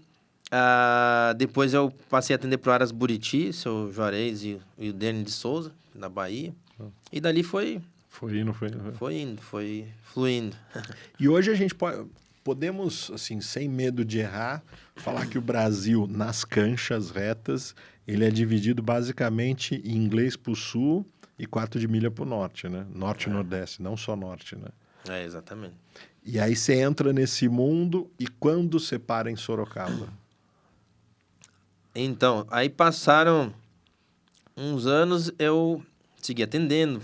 depois eu passei a atender pro Aras Buriti, seu Juarez e o Dene de Souza, da Bahia. E dali foi indo, foi fluindo. E hoje a gente podemos, assim, sem medo de errar, falar que o Brasil, nas canchas retas, ele é dividido basicamente em inglês para o sul e 4 de milha para o norte, né? Norte e nordeste, não só norte, né? Exatamente. E aí você entra nesse mundo e quando você para em Sorocaba? Então, aí passaram uns anos, eu segui atendendo,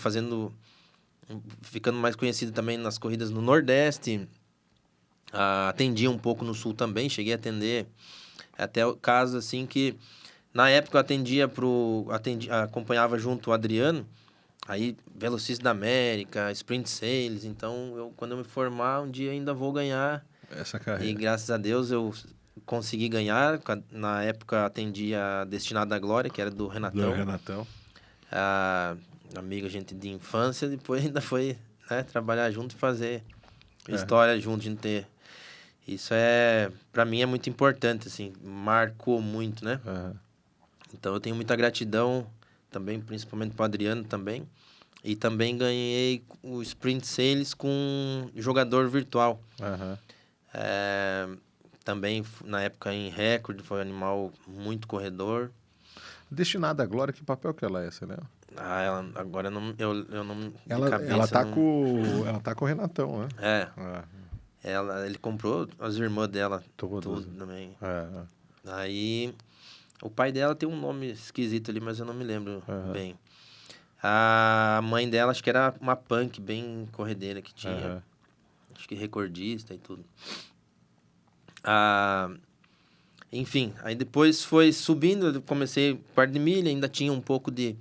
ficando mais conhecido também nas corridas no Nordeste. Atendia um pouco no Sul também, cheguei a atender até o caso assim que na época eu acompanhava junto o Adriano, aí Velocista da América, Sprint Sales, então quando eu me formar um dia ainda vou ganhar. Essa carreira. E graças a Deus eu consegui ganhar. Na época atendia a Destinado à Glória, que era do Renatão. Do Renatão. Amiga, gente de infância, depois ainda foi, né, trabalhar junto e fazer história junto, a gente ter. Isso para mim é muito importante, assim, marcou muito, né? Então eu tenho muita gratidão também, principalmente para o Adriano também. E também ganhei o Sprint Sales com jogador virtual. Também na época em recorde, foi um animal muito corredor. Destinada à Glória, que papel que ela é, você lembra? Agora eu não... Ela tá com o Renatão, né? Ele comprou as irmãs dela, Todas, tudo também. Aí, o pai dela tem um nome esquisito ali, mas eu não me lembro bem. A mãe dela, acho que era uma punk bem corredeira que tinha. Acho que recordista e tudo. Enfim, aí depois foi subindo, eu comecei parte de milha, ainda tinha um pouco de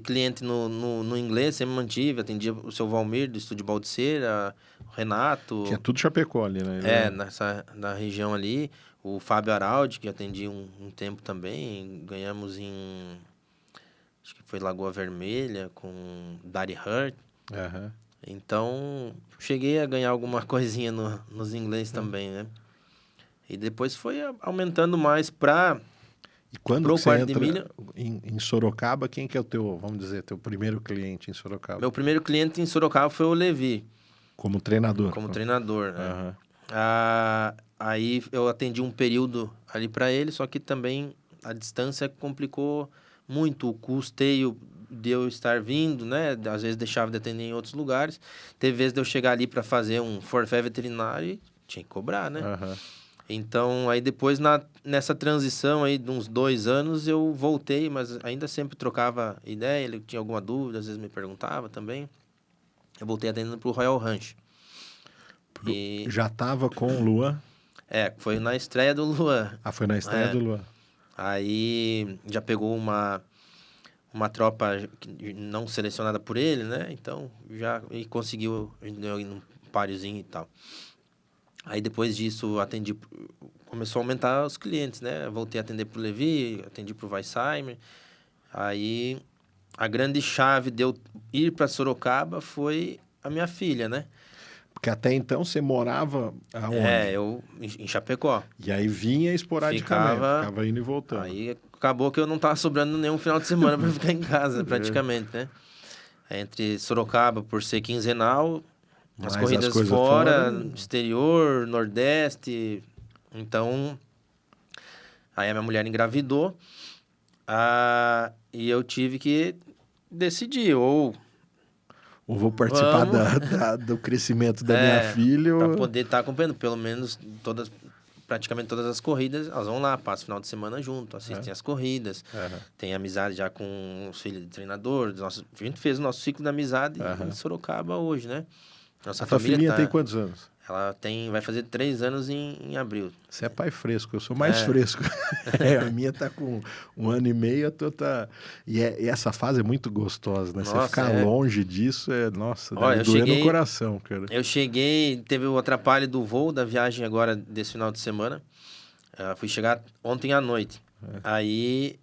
cliente no inglês, sempre mantive, atendia o seu Valmir, do Estúdio Baldiceira, o Renato. Tinha tudo Chapecó ali, né? Na região ali. O Fábio Araldi, que atendi um tempo também. Ganhamos acho que foi Lagoa Vermelha, com Daddy Hurt. Então, cheguei a ganhar alguma coisinha nos inglês também, né? E depois foi aumentando mais E quando Pro que você quarto de entra milha. em Sorocaba, quem que é o teu, vamos dizer, teu primeiro cliente em Sorocaba? Meu primeiro cliente em Sorocaba foi o Levi, Como treinador? como treinador, né? Aham. Aí eu atendi um período ali para ele, só que também a distância complicou muito o custeio de eu estar vindo, né? Às vezes deixava de atender em outros lugares. Teve vezes de eu chegar ali para fazer um forfé veterinário e tinha que cobrar, né? Aham. Então, aí depois, nessa transição aí de uns 2 anos, eu voltei, mas ainda sempre trocava ideia, ele tinha alguma dúvida, às vezes me perguntava também. Eu voltei atendendo pro Royal Ranch. E, Já tava com o Luan? foi na estreia do Luan. Ah, foi na estreia É, do Luan. aí já pegou uma tropa não selecionada por ele, né? Então, e conseguiu, a gente deu um páriozinho e tal. Aí depois disso, começou a aumentar os clientes, né? Voltei a atender pro Levi, atendi pro Weissheimer. Aí a grande chave de eu ir para Sorocaba foi a minha filha, né? Porque até então você morava aonde? Eu em Chapecó. E aí vinha esporadicamente, Ficava. ficava indo e voltando. Aí acabou que eu não tava sobrando nenhum final de semana para ficar em casa, É. praticamente, né? Entre Sorocaba, por ser quinzenal, as Mas as corridas coisas fora. fora, exterior, Nordeste. Então, aí a minha mulher engravidou. E eu tive que decidir, ou Ou vou participar vamos, do crescimento da minha filha. para poder estar acompanhando, pelo menos praticamente todas as corridas, elas vão lá, passam o final de semana junto, assistem as corridas, tem amizade já com os filhos de treinador, a gente fez o nosso ciclo de amizade em Sorocaba hoje, né? Nossa A tua família filhinha tem quantos anos? ela vai fazer 3 anos em abril. Você é pai fresco, eu sou mais fresco. A minha tá com 1 ano e meio, a tua tá... E essa fase é muito gostosa, né? Você Nossa, ficar longe disso nossa, Olha, deve doer no coração, cara. Eu cheguei, teve o atrapalho do voo, da viagem agora, desse final de semana. Fui chegar ontem à noite. Aí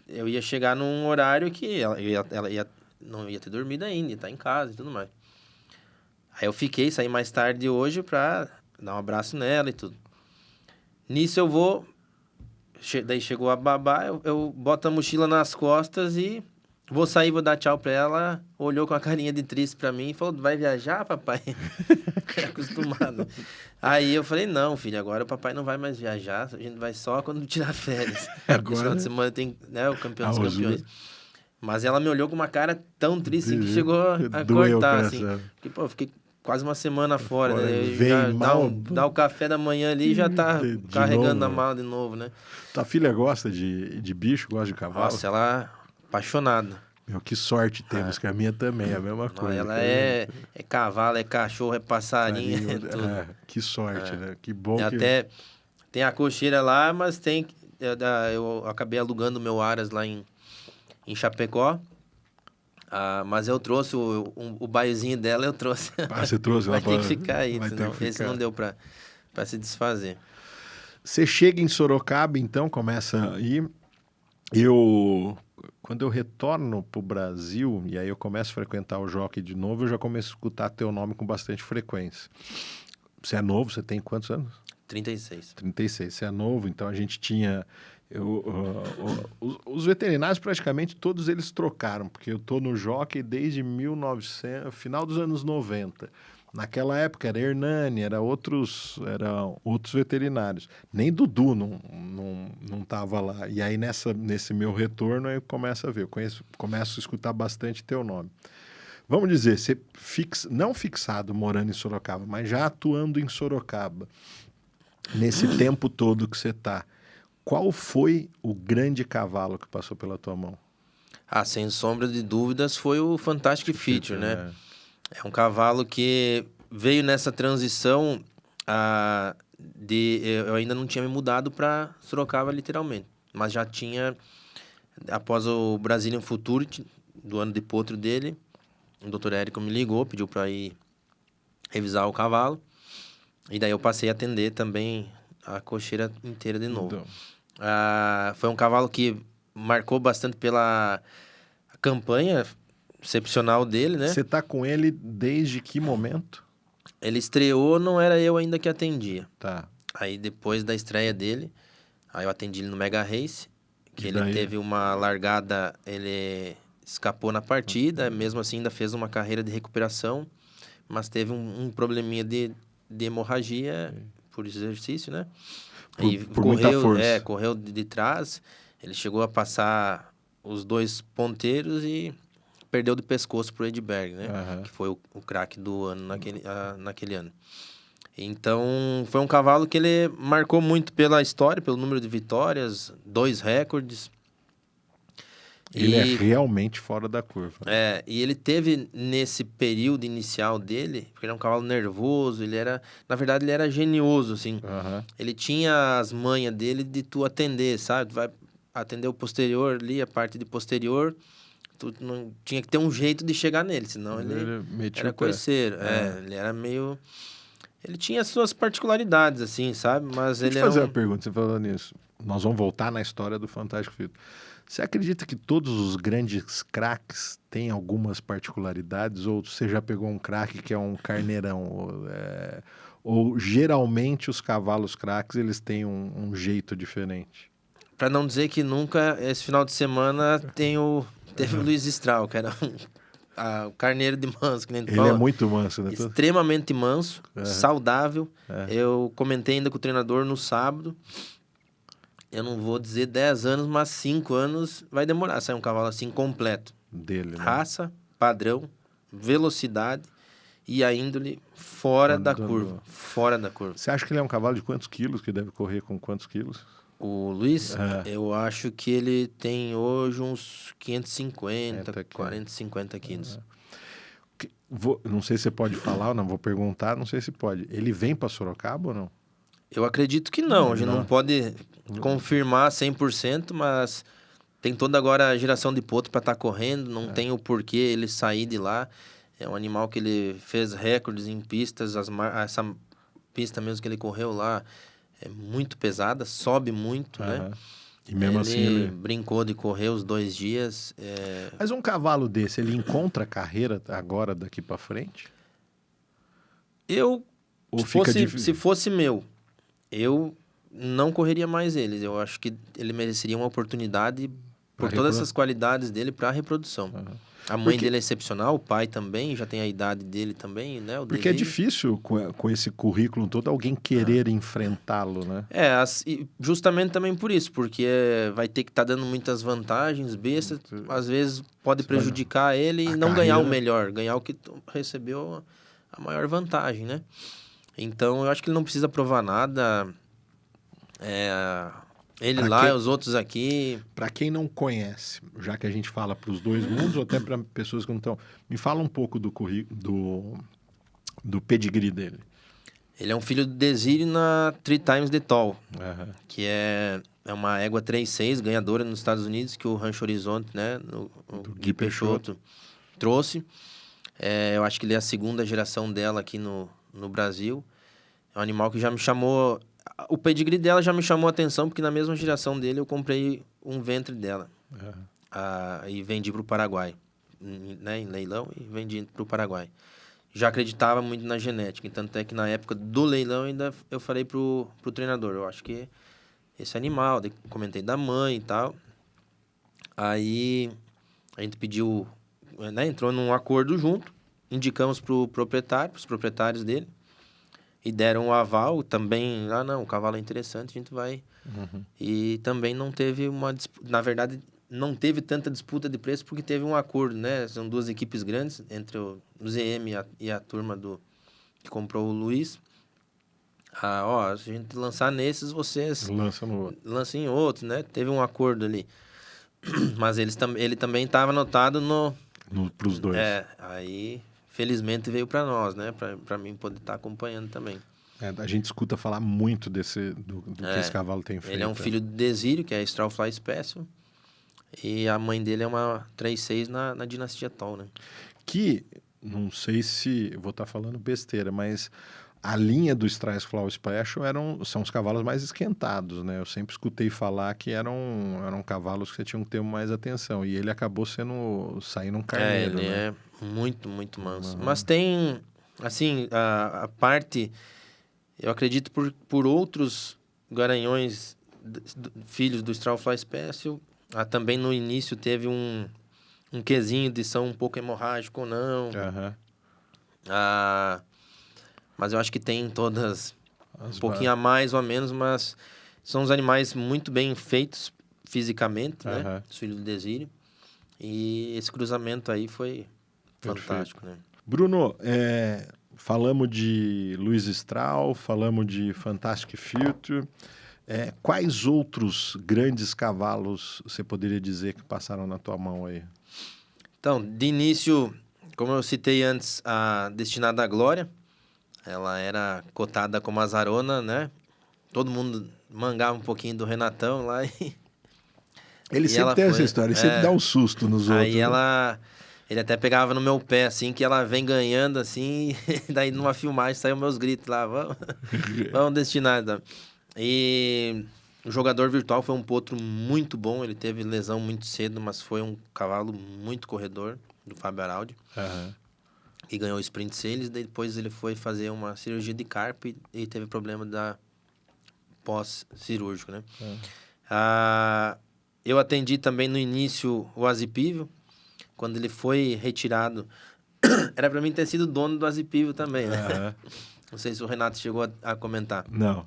eu ia chegar num horário que não ia ter dormido ainda, ia estar em casa e tudo mais. Aí eu saí mais tarde hoje pra dar um abraço nela e tudo. Nisso eu vou, daí chegou a babá, eu boto a mochila nas costas e vou sair, vou dar tchau pra ela. Olhou com a carinha de triste pra mim e falou: vai viajar, papai? É acostumado. Aí eu falei: não, filho, agora o papai não vai mais viajar, a gente vai só quando tirar férias. Agora... Esse final de semana tem, né, o campeão dos Ah, campeões. Mas ela me olhou com uma cara tão triste que chegou a Doeu o cortar, assim. coração. Porque, pô, eu fiquei quase uma semana fora, né? Vem Já mal. dá o café da manhã ali e já tá De carregando novo. a mala de novo, né? Tua filha gosta de bicho, gosta de cavalo? Nossa, ela apaixonada. Meu, que sorte temos, que a minha também é a mesma coisa. Ela cara. é cavalo, é cachorro, é passarinho, é tudo. Que sorte, né? Que bom que... Até tem a cocheira lá, mas eu acabei alugando o meu Aras lá em Chapecó. Mas eu trouxe o baiozinho dela, eu trouxe. Ah, você trouxe lá Vai ter que ficar aí, vai ter senão que esse ficar. não deu pra se desfazer. Você chega em Sorocaba, então, começa a ir. Quando eu retorno pro Brasil, e aí eu começo a frequentar o Jockey de novo, eu já começo a escutar teu nome com bastante frequência. Você é novo, você tem quantos anos? 36. 36. Você é novo, então a gente tinha... os veterinários praticamente todos eles trocaram, porque eu estou no Jockey desde 1900, final dos anos 90. Naquela época era Hernani, eram outros veterinários. Nem Dudu não tava lá. E aí nesse meu retorno eu começo a ver, começo a escutar bastante teu nome. Vamos dizer, você não fixado morando em Sorocaba, mas já atuando em Sorocaba, nesse tempo todo que você está, qual foi o grande cavalo que passou pela tua mão? Sem sombra de dúvidas, foi o Fantastic Feature, né? É um cavalo que veio nessa transição eu ainda não tinha me mudado para Sorocaba, literalmente. Mas já tinha, após o Brazilian Futurity, do ano de potro dele, o Dr. Érico me ligou, pediu para ir revisar o cavalo. E daí eu passei a atender também a cocheira inteira de novo. Então. Foi um cavalo que marcou bastante pela campanha excepcional dele, né? Você tá com ele desde que momento? Ele estreou, não era eu ainda que atendia. Tá. Aí depois da estreia dele, aí eu atendi ele no Mega Race, que E ele daí? teve uma largada, ele escapou na partida, mesmo assim ainda fez uma carreira de recuperação, mas teve um probleminha de hemorragia por exercício, né? E Por muita força. correu de trás, ele chegou a passar os dois ponteiros e perdeu de pescoço pro Edberg, né? Aham. Que foi o craque do ano naquele ano. Então, foi um cavalo que ele marcou muito pela história, pelo número de vitórias, 2 recordes. Ele é E, realmente fora da curva. e ele teve, nesse período inicial dele, porque ele era um cavalo nervoso, na verdade, ele era genioso, assim. Aham. Ele tinha as manhas dele de tu atender, sabe? Tu vai atender o posterior ali, a parte de posterior, tu não tinha que ter um jeito de chegar nele, senão ele Ele metia era o pé. coiceiro. Ele era meio... Ele tinha suas particularidades, assim, sabe? Mas Deixa eu te ele era fazer uma um... pergunta, você falando nisso. Nós vamos voltar na história do Fantástico Fito. Você acredita que todos os grandes craques têm algumas particularidades? Ou você já pegou um craque que é um carneirão? Ou geralmente os cavalos craques eles têm um jeito diferente? Pra não dizer que nunca, esse final de semana teve o Luiz Strau, que era o carneiro de manso, que nem tu Ele é fala. muito manso, né? Extremamente manso, Aham. saudável. Eu comentei ainda com o treinador no sábado. Eu não vou dizer 10 anos, mas 5 anos vai demorar a sair um cavalo assim completo. Dele, né? Raça, padrão, velocidade e a índole fora da curva. Fora da curva. Você acha que ele é um cavalo de quantos quilos? Que deve correr com quantos quilos? O Luiz, É. eu acho que ele tem hoje uns 550, 40 quilos. 40, 50 quilos. Não sei se você pode falar ou não, vou perguntar, não sei se pode. Ele vem para Sorocaba ou não? Eu acredito que não, a gente não Não. pode confirmar 100%, mas tem toda agora a geração de potro para estar correndo, não tem o porquê ele sair de lá. É um animal que ele fez recordes em pistas, essa pista mesmo que ele correu lá é muito pesada, sobe muito, né? Aham. E mesmo assim ele... brincou de correr os 2 dias. Mas um cavalo desse, ele encontra carreira agora daqui para frente? Eu, Ou fica se difícil? fosse meu, eu não correria mais eles. Eu acho que ele mereceria uma oportunidade por todas essas qualidades dele para reprodução. A mãe dele é excepcional, o pai também, já tem a idade dele também, né? Porque é difícil, com esse currículo todo, alguém querer enfrentá-lo, né? E justamente também por isso, porque vai ter que estar dando muitas vantagens, bestas, às vezes pode prejudicar ele e não ganhar o melhor, ganhar o que recebeu a maior vantagem, né? Então, eu acho que ele não precisa provar nada. Ele lá e os outros aqui. Para quem não conhece, já que a gente fala para os dois mundos, ou até para pessoas que não estão... Me fala um pouco do pedigree dele. Ele é um filho do Desire na Three Times the Tall, Aham. que é uma égua 3-6, ganhadora nos Estados Unidos, que o Rancho Horizonte, né, o Gui Peixoto trouxe. Eu acho que ele é a segunda geração dela aqui no Brasil. É um animal que já me chamou... O pedigree dela já me chamou a atenção, porque na mesma geração dele eu comprei um ventre dela. E vendi para o Paraguai, né, em leilão, e vendi para o Paraguai. Já acreditava muito na genética, e tanto é que na época do leilão ainda eu falei pro treinador, eu acho que esse animal, comentei da mãe e tal. Aí a gente pediu, né, entrou num acordo junto, indicamos pros proprietários dele, e deram um aval também. Não, o cavalo é interessante, a gente vai. E também não teve na verdade, não teve tanta disputa de preço porque teve um acordo, né? São 2 equipes grandes, entre o ZM e a turma que comprou o Luiz. Se a gente lançar nesses, vocês lancem em outros, né? Teve um acordo ali. Mas ele também estava anotado para os dois. Aí felizmente veio para nós, né? Para mim poder estar acompanhando também. A gente escuta falar muito do que esse cavalo tem feito. Ele é um filho do Desírio, que é a Strawfly Special. E a mãe dele é uma 3-6 na dinastia Tall, né? Que, não sei se vou estar falando besteira, mas a linha do Strawfly Special são os cavalos mais esquentados, né? Eu sempre escutei falar que eram cavalos que você tinha que ter mais atenção. E ele acabou saindo um carneiro, ele né? é muito, muito manso. Mas tem, assim, a parte... Eu acredito por outros garanhões, filhos do Strawfly Special, Também no início teve um quesinho de são um pouco hemorrágico ou não. Aham. Mas eu acho que tem todas As um pouquinho a mais ou a menos, mas são uns animais muito bem feitos fisicamente, né? Aham. Os filhos do Desírio. E esse cruzamento aí foi Perfeito. fantástico, né? Bruno, falamos de Luiz Strahl, falamos de Fantastic Future. Quais outros grandes cavalos você poderia dizer que passaram na tua mão aí? Então, de início, como eu citei antes, a Destinada à Glória, ela era cotada como azarona, né? Todo mundo mangava um pouquinho do Renatão lá Ele e sempre ela tem essa foi. história, ele sempre dá um susto nos Aí outros, né? ele até pegava no meu pé, assim, que ela vem ganhando, assim, e daí numa filmagem saiu meus gritos lá, vamos Destinada. E o jogador virtual foi um potro muito bom, ele teve lesão muito cedo, mas foi um cavalo muito corredor, do Fábio Araldi. Aham. E ganhou o Sprint Sales, depois ele foi fazer uma cirurgia de carpa e teve problema da pós-cirúrgico, né? Eu atendi também no início o Azipível, quando ele foi retirado. Era para mim ter sido dono do Azipível também, né? Aham. Não sei se o Renato chegou a comentar. Não.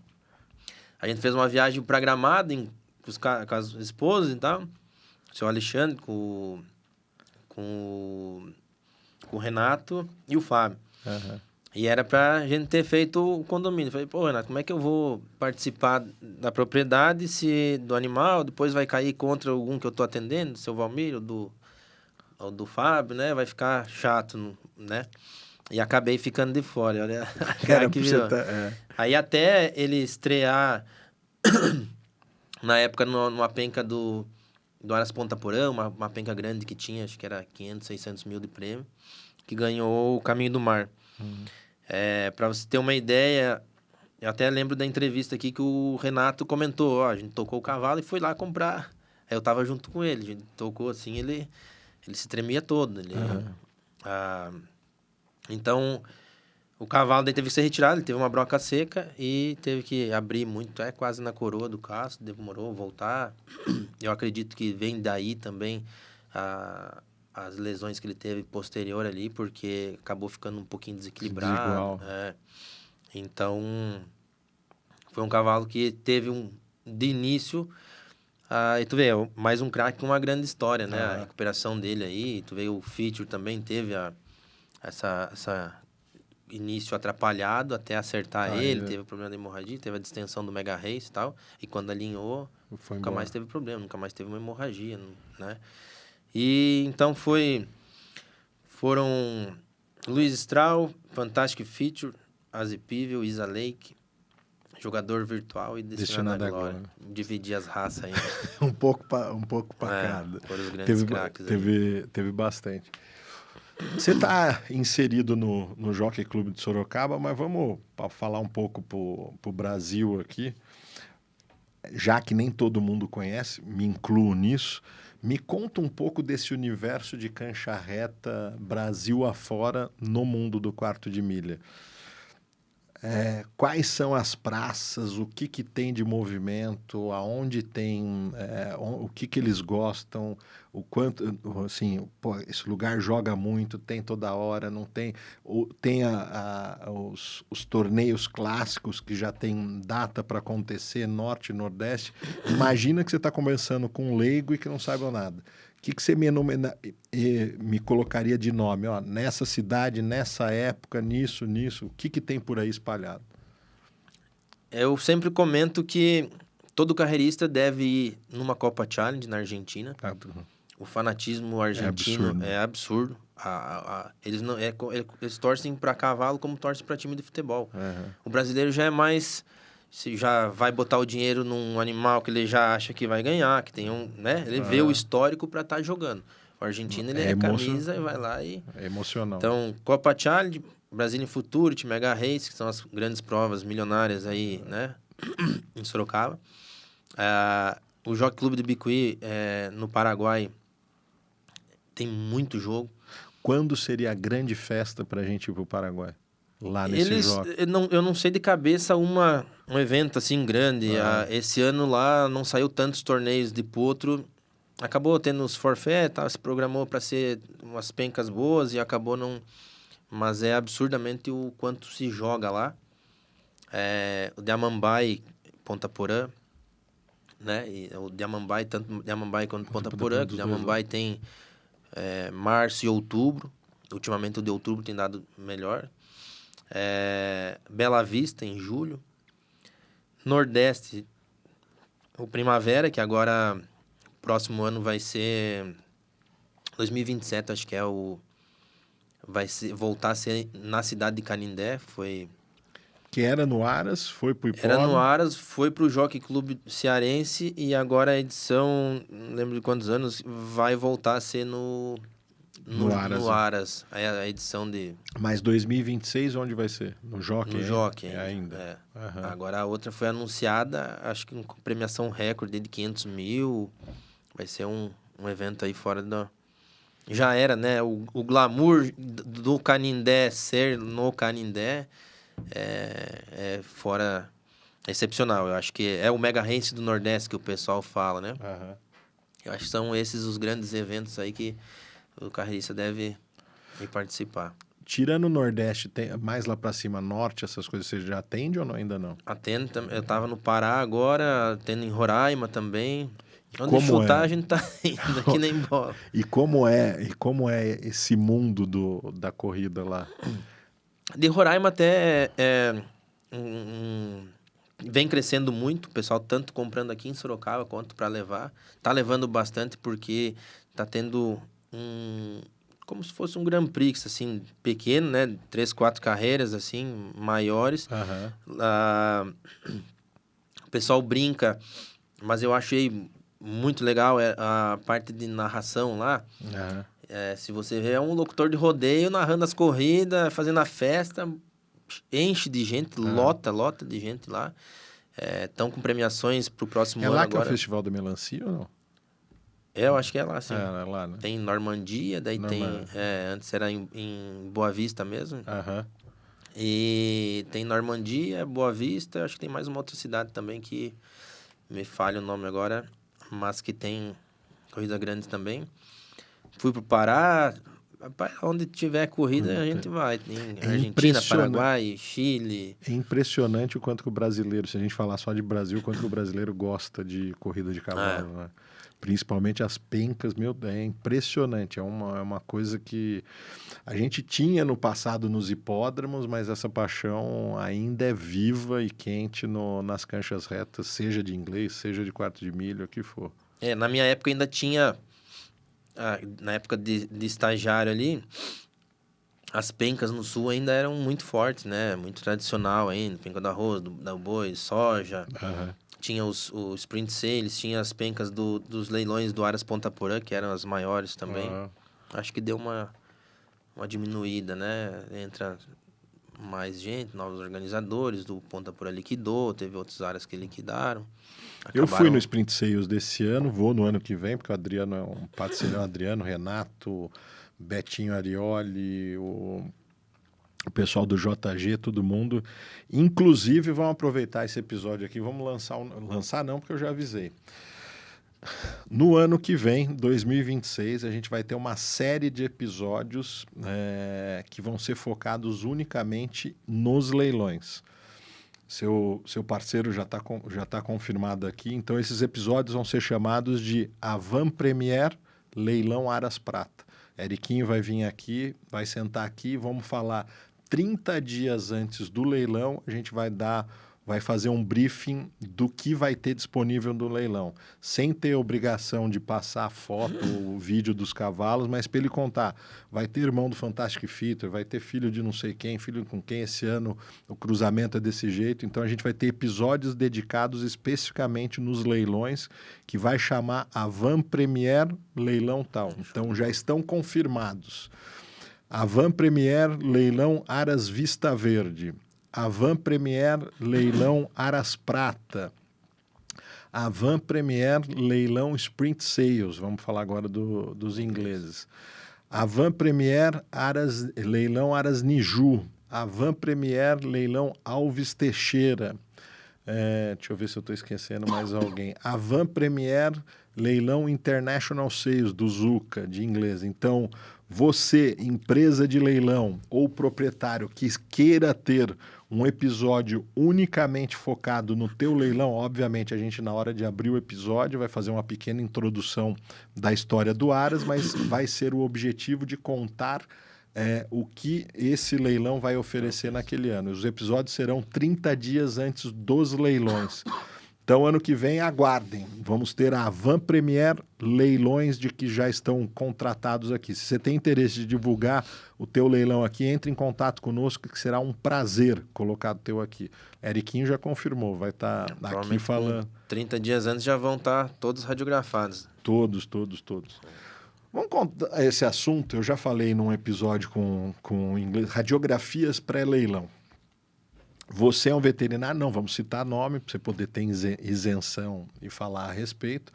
A gente fez uma viagem para Gramado com as esposas e tal. O seu Alexandre, com o Renato e o Fábio. Aham. E era pra gente ter feito o condomínio. Falei, pô, Renato, como é que eu vou participar da propriedade se do animal, depois vai cair contra algum que eu tô atendendo, do seu Valmir ou do Fábio, né? Vai ficar chato, né? E acabei ficando de fora, olha a cara Era que pra você virou. tá, Aí até ele estrear, na época, numa penca do Aras Ponta Porã, uma penca grande que tinha, acho que era 500, 600 mil de prêmio, que ganhou o Caminho do Mar. Para você ter uma ideia, eu até lembro da entrevista aqui que o Renato comentou, ó, a gente tocou o cavalo e foi lá comprar. Aí eu tava junto com ele, a gente tocou assim, ele se tremia todo. Então, o cavalo daí teve que ser retirado, ele teve uma broca seca e teve que abrir muito, quase na coroa do casco, demorou voltar. Eu acredito que vem daí também as lesões que ele teve posterior ali, porque acabou ficando um pouquinho desequilibrado. Desigual. Então, foi um cavalo que teve de início, e tu vê, mais um craque com uma grande história, né? A recuperação dele aí, tu vê o Feature também teve essa início atrapalhado até acertar ele, teve problema de hemorragia, teve a distensão do Mega Race e tal, e quando alinhou, Foi nunca embora. mais teve problema, nunca mais teve uma hemorragia, né? E então foram Luiz Strahl, Fantastic Feature, Azipível, Isa Lake, Jogador Virtual e Destinado à Glória. Dividi as raças aí. um pouco para cada. Foram os grandes craques aí. Teve bastante. Você está inserido no Jockey Clube de Sorocaba, mas vamos falar um pouco pro Brasil aqui. Já que nem todo mundo conhece, me incluo nisso. Me conta um pouco desse universo de cancha reta Brasil afora no mundo do quarto de milha. Quais são as praças, o que tem de movimento, aonde tem, o que eles gostam, o quanto, assim, pô, esse lugar joga muito, tem toda hora, não tem, tem os torneios clássicos que já tem data para acontecer, Norte e Nordeste. Imagina que você está conversando com um leigo e que não sabe nada. O que você me colocaria de nome? Ó, nessa cidade, nessa época, nisso, o que tem por aí espalhado? Eu sempre comento que todo carreirista deve ir numa Copa Challenge na Argentina. O fanatismo argentino é absurdo. Eles torcem para cavalo como torcem para time de futebol. O brasileiro já é mais... Se já vai botar o dinheiro num animal que ele já acha que vai ganhar, que tem né? Ele vê o histórico para estar jogando. O argentino, ele é camisa e vai lá e... É emocional. Então, Copa Challenge, Brazilian Futurity, Mega Race, que são as grandes provas milionárias aí, né? Em Sorocaba. O Jockey Clube de Bicuí, no Paraguai, tem muito jogo. Quando seria a grande festa para a gente ir para o Paraguai? Lá nesse jogo? Eu não sei de cabeça um evento assim grande. Esse ano lá não saiu tantos torneios de potro acabou tendo os forfait, tá? Se programou para ser umas pencas boas e acabou não... Mas é absurdamente o quanto se joga lá. O Diamambai, Ponta Porã, né? E o Diamambai, tanto Diamambai quanto Ponta Porã, que o Diamambai tem março e outubro. Ultimamente o de outubro tem dado melhor. Bela Vista, em julho. Nordeste, o Primavera, que agora, próximo ano vai ser 2027, acho que vai voltar a ser na cidade de Canindé. Que era no Aras, foi pro Era no Hipódromo. Aras, foi pro Jockey Clube Cearense e agora a edição, não lembro de quantos anos, vai voltar a ser no Aras. Aras. A edição de... Mas 2026 onde vai ser? No Jockey? No Jockey ainda. Uhum. Agora a outra foi anunciada, acho que com premiação recorde de 500 mil. Vai ser um evento aí fora da... Já era, né? O glamour do Canindé ser no Canindé fora... excepcional. Eu acho que é o Mega Race do Nordeste que o pessoal fala, né? Uhum. Eu acho que são esses os grandes eventos aí que o carreirista deve ir participar. Tirando o Nordeste, tem mais lá pra cima, Norte, essas coisas, você já atende ou não, ainda não? Atendo, eu tava no Pará agora, atendo em Roraima também. Onde Como chutar, é? a gente tá indo aqui nem bola. E como é esse mundo da corrida lá? De Roraima até vem crescendo muito, o pessoal tanto comprando aqui em Sorocaba quanto para levar. Tá levando bastante porque tá tendo como se fosse um Grand Prix, assim, pequeno, né? 3, 4 carreiras, assim, maiores. Uhum. O pessoal brinca, mas eu achei muito legal a parte de narração lá. Uhum. Se você vê, é um locutor de rodeio narrando as corridas, fazendo a festa, enche de gente, lota de gente lá. Estão com premiações pro próximo ano É lá agora. que é o Festival da Melancia ou não? Eu acho que é lá, sim. É lá, né? Tem Normandia, daí tem... antes era em Boa Vista mesmo. Uhum. E tem Normandia, Boa Vista, acho que tem mais uma outra cidade também que me falha o nome agora, mas que tem corrida grande também. Fui pro Pará, rapaz, onde tiver corrida a gente vai. Tem Argentina, Paraguai, Chile. É impressionante o quanto que o brasileiro, se a gente falar só de Brasil, o quanto que o brasileiro gosta de corrida de cavalo, né? Principalmente as pencas, meu Deus, é impressionante. É uma coisa que a gente tinha no passado nos hipódromos, mas essa paixão ainda é viva e quente nas canchas retas, seja de inglês, seja de quarto de milha, o que for. Na minha época ainda tinha... na época de estagiário ali, as pencas no sul ainda eram muito fortes, né? Muito tradicional ainda. Penca do arroz, do boi, soja. Uhum. Tinha os sprint sales, tinha as pencas dos leilões do Aras Ponta Porã, que eram as maiores também. Uhum. Acho que deu uma diminuída, né? Entra mais gente, novos organizadores, do Ponta Porã liquidou, teve outras áreas que liquidaram. Eu fui no Sprint Sales desse ano, vou no ano que vem, porque o Adriano é um parceirão, Adriano, Renato, Betinho Arioli, o pessoal do JG, todo mundo. Inclusive, vamos aproveitar esse episódio aqui, vamos lançar não, porque eu já avisei. No ano que vem, 2026, a gente vai ter uma série de episódios que vão ser focados unicamente nos leilões. Seu parceiro já tá confirmado aqui, então esses episódios vão ser chamados de Avant Premier Leilão Aras Prata. Eriquinho vai vir aqui, vai sentar aqui, vamos falar 30 dias antes do leilão, a gente vai fazer um briefing do que vai ter disponível no leilão, sem ter obrigação de passar a foto ou o vídeo dos cavalos, mas para ele contar, vai ter irmão do Fantastic Feature, vai ter filho de não sei quem, filho com quem, esse ano o cruzamento é desse jeito, então a gente vai ter episódios dedicados especificamente nos leilões, que vai chamar Avant Premier Leilão Tal. Então já estão confirmados. Avant Premier Leilão Aras Vista Verde. Avant Premier Leilão Aras Prata. Avant Premier Leilão Sprint Sales. Vamos falar agora dos ingleses. Avant Premier Leilão Aras Niju. Avant Premier Leilão Alves Teixeira. Deixa eu ver se eu estou esquecendo mais alguém. Avant Premier leilão International Sales do Zuca, de inglês. Então, você, empresa de leilão ou proprietário que queira ter um episódio unicamente focado no teu leilão, obviamente a gente na hora de abrir o episódio vai fazer uma pequena introdução da história do Aras, mas vai ser o objetivo de contar o que esse leilão vai oferecer naquele ano. Os episódios serão 30 dias antes dos leilões. Então, ano que vem, aguardem. Vamos ter a Van Premier leilões de que já estão contratados aqui. Se você tem interesse de divulgar o teu leilão aqui, entre em contato conosco, que será um prazer colocar o teu aqui. Eriquinho já confirmou, vai estar aqui falando. 30 dias antes já vão estar todos radiografados. Todos. Vamos contar esse assunto, eu já falei num episódio com inglês, radiografias pré-leilão. Você é um veterinário? Não, vamos citar nome para você poder ter isenção e falar a respeito.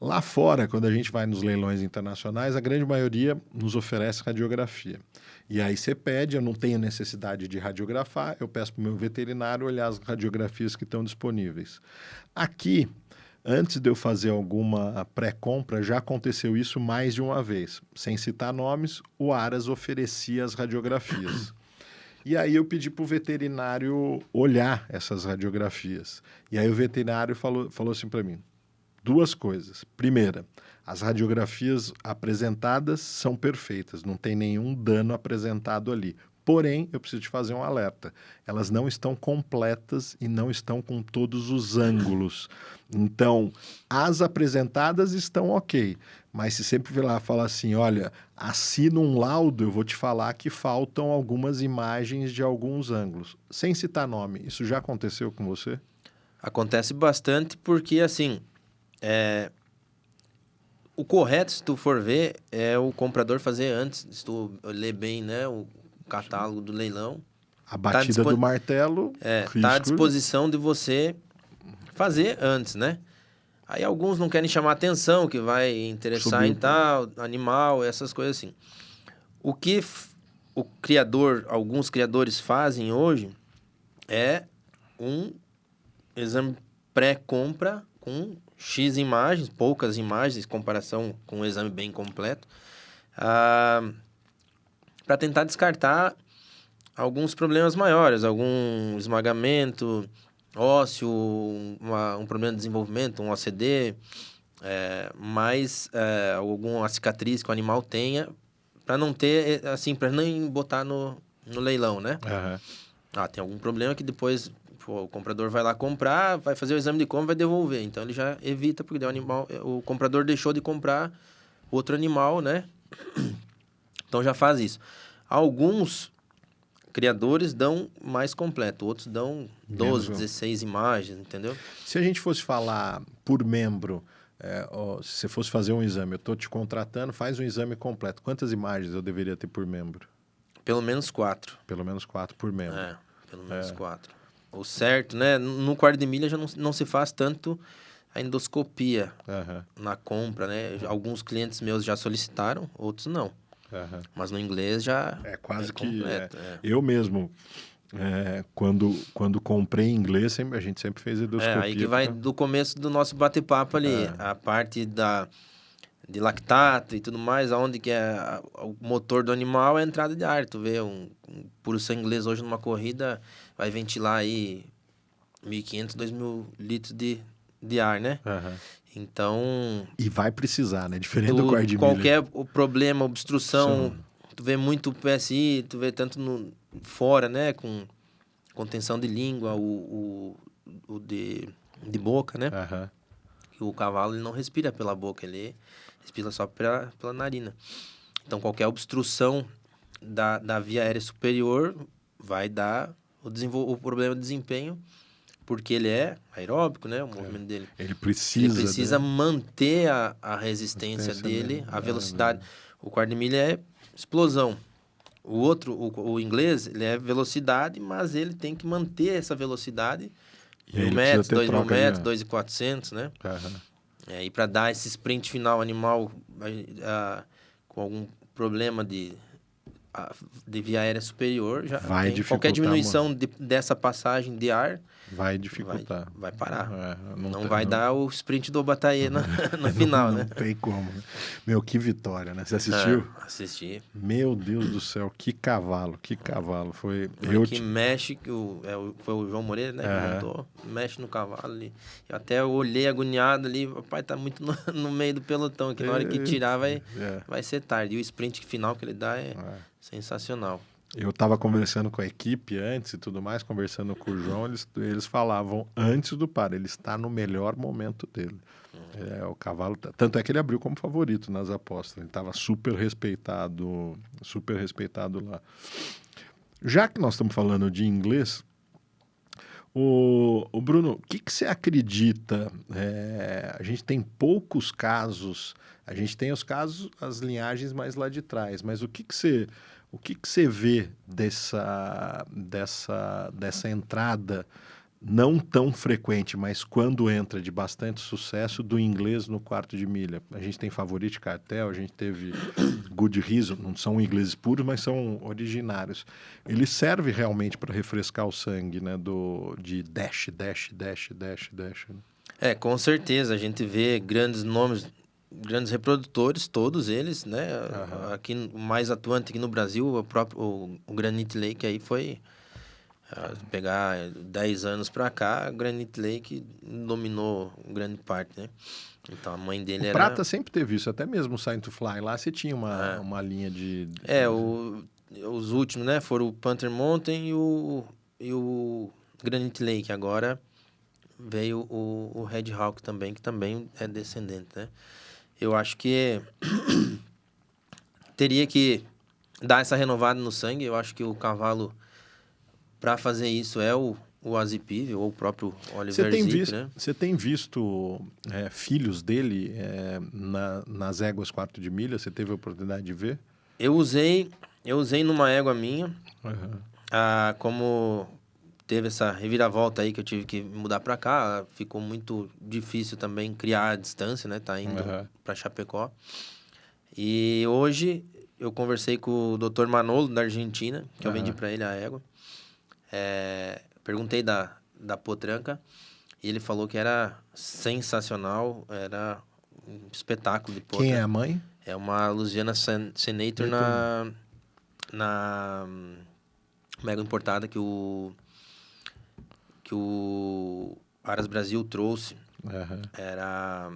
Lá fora, quando a gente vai nos leilões internacionais, a grande maioria nos oferece radiografia. E aí você pede, eu não tenho necessidade de radiografar, eu peço para o meu veterinário olhar as radiografias que estão disponíveis. Aqui, antes de eu fazer alguma pré-compra, já aconteceu isso mais de uma vez. Sem citar nomes, o Aras oferecia as radiografias. E aí eu pedi para o veterinário olhar essas radiografias. E aí o veterinário falou assim para mim, 2 coisas. Primeira, as radiografias apresentadas são perfeitas, não tem nenhum dano apresentado ali. Porém, eu preciso te fazer um alerta. Elas não estão completas e não estão com todos os ângulos. Então, as apresentadas estão ok. Mas se sempre vir lá e falar assim, olha, assina um laudo, eu vou te falar que faltam algumas imagens de alguns ângulos. Sem citar nome, isso já aconteceu com você? Acontece bastante porque, assim, o correto, se tu for ver, é o comprador fazer antes, se tu ler bem, né, o catálogo do leilão. A batida do martelo. Tá à disposição de você fazer antes, né? Aí alguns não querem chamar atenção, que vai interessar em tal animal, essas coisas assim. O que alguns criadores fazem hoje é um exame pré-compra com X imagens, poucas imagens, em comparação com um exame bem completo, para tentar descartar alguns problemas maiores, algum esmagamento ósseo, um problema de desenvolvimento, um OCD, alguma cicatriz que o animal tenha, para não ter, assim, para nem botar no leilão, né? Uhum. Tem algum problema que depois o comprador vai lá comprar, vai fazer o exame de compra e vai devolver. Então, ele já evita, porque o comprador deixou de comprar outro animal, né? Então, já faz isso. Alguns criadores dão mais completo, outros dão 12, 16 imagens, entendeu? Se a gente fosse falar por membro, se você fosse fazer um exame, eu estou te contratando, faz um exame completo. Quantas imagens eu deveria ter por membro? Pelo menos 4. Pelo menos 4 por membro. Pelo menos 4. O certo, né? No quarto de milha já não se faz tanto a endoscopia na compra, né? Alguns clientes meus já solicitaram, outros não. Mas no inglês já é quase completo. Eu mesmo, quando comprei em inglês, a gente sempre fez endoscopia. Aí que vai do começo do nosso bate-papo ali, a parte de lactato e tudo mais, aonde que é o motor do animal é a entrada de ar. Tu vê um puro sangue inglês hoje numa corrida, vai ventilar aí 1.500, 2.000 litros de ar, né? Então... E vai precisar, né? Diferente do quarto de milha. Qualquer problema, obstrução, tu vê muito PSI, tu vê tanto fora, né? Com contenção de língua, o de boca, né? Que o cavalo ele não respira pela boca, ele respira só pela narina. Então, qualquer obstrução da via aérea superior vai dar o problema de desempenho, porque ele é aeróbico, né? O movimento dele. Ele precisa manter a resistência dele, a velocidade. O quarto de milha é explosão. O outro, o inglês, ele é velocidade, mas ele tem que manter essa velocidade. 1.000 metros, 2.000 metros, 2.400, né? E para dar esse sprint final animal com algum problema de via aérea superior, já Vai tem qualquer dificultar diminuição dessa passagem de ar, vai dificultar. vai parar. Não Tem- vai dar o sprint do Bataille no final, não né? tem como, né? Meu, que vitória, né? Você assistiu? Assisti. Meu Deus do céu, que cavalo, que cavalo. Foi. Que mexe, foi o João Moreira, né, que montou, mexe no cavalo ali. Eu até olhei agoniado ali, o pai tá muito no meio do pelotão, que na hora que tirar vai ser tarde. E o sprint final que ele dá é sensacional. Eu estava conversando com a equipe antes e tudo mais, conversando com o João, eles falavam antes do par, ele está no melhor momento dele. O cavalo, tanto é que ele abriu como favorito nas apostas, ele estava super respeitado lá. Já que nós estamos falando de inglês, o Bruno, o que você acredita? A gente tem poucos casos, a gente tem os casos, as linhagens mais lá de trás, mas o que você vê dessa entrada não tão frequente, mas quando entra de bastante sucesso, do inglês no quarto de milha? A gente tem Favorite Cartel, a gente teve Good Reason, não são ingleses puros, mas são originários. Ele serve realmente para refrescar o sangue, né? De dash. Né? Com certeza, a gente vê grandes nomes, grandes reprodutores, todos eles, né? Aqui, o mais atuante aqui no Brasil, o Granite Lake aí foi... pegar 10 anos pra cá, Granite Lake dominou grande parte, né? Então, a mãe dele era... Prata sempre teve isso, até mesmo o Sign to Fly. Lá você tinha uma linha de... os últimos, né? Foram o Panther Mountain e o Granite Lake. Agora veio o Red Hawk também, que também é descendente, né? Eu acho que teria que dar essa renovada no sangue. Eu acho que o cavalo, para fazer isso, é o Azipive, ou o próprio Oliver Zip, né? Você tem visto filhos dele nas éguas quarto de milha? Você teve a oportunidade de ver? Eu usei numa égua minha, como teve essa reviravolta aí que eu tive que mudar para cá, ficou muito difícil também criar a distância, né? Tá indo para Chapecó. E hoje eu conversei com o Dr. Manolo, da Argentina, que eu vendi para ele a égua. Perguntei da potranca e ele falou que era sensacional, era um espetáculo de potra. Quem é a mãe? É uma Louisiana Senator na mega importada que o Aras Brasil trouxe. Era...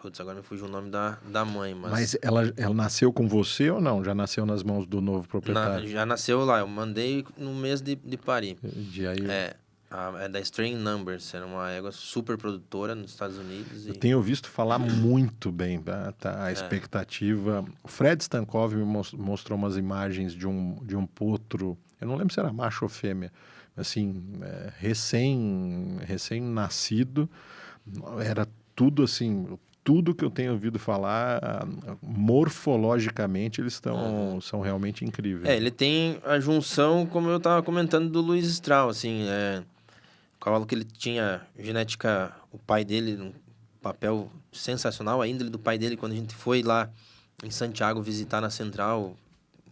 Putz, agora me fugiu o nome da mãe, Mas ela nasceu com você ou não? Já nasceu nas mãos do novo proprietário? Já nasceu lá, eu mandei no mês de parir. É da Strain Numbers, era uma égua super produtora nos Estados Unidos. Eu tenho visto falar muito bem, tá? A expectativa... O Fred Stankov me mostrou umas imagens de um potro, eu não lembro se era macho ou fêmea, assim, recém-nascido, era tudo assim... Tudo que eu tenho ouvido falar, morfologicamente, eles são realmente incríveis. Ele tem a junção, como eu estava comentando, do Louis Strauss, assim, o cavalo que ele tinha genética, o pai dele, um papel sensacional, a índole do pai dele, quando a gente foi lá em Santiago visitar na Central,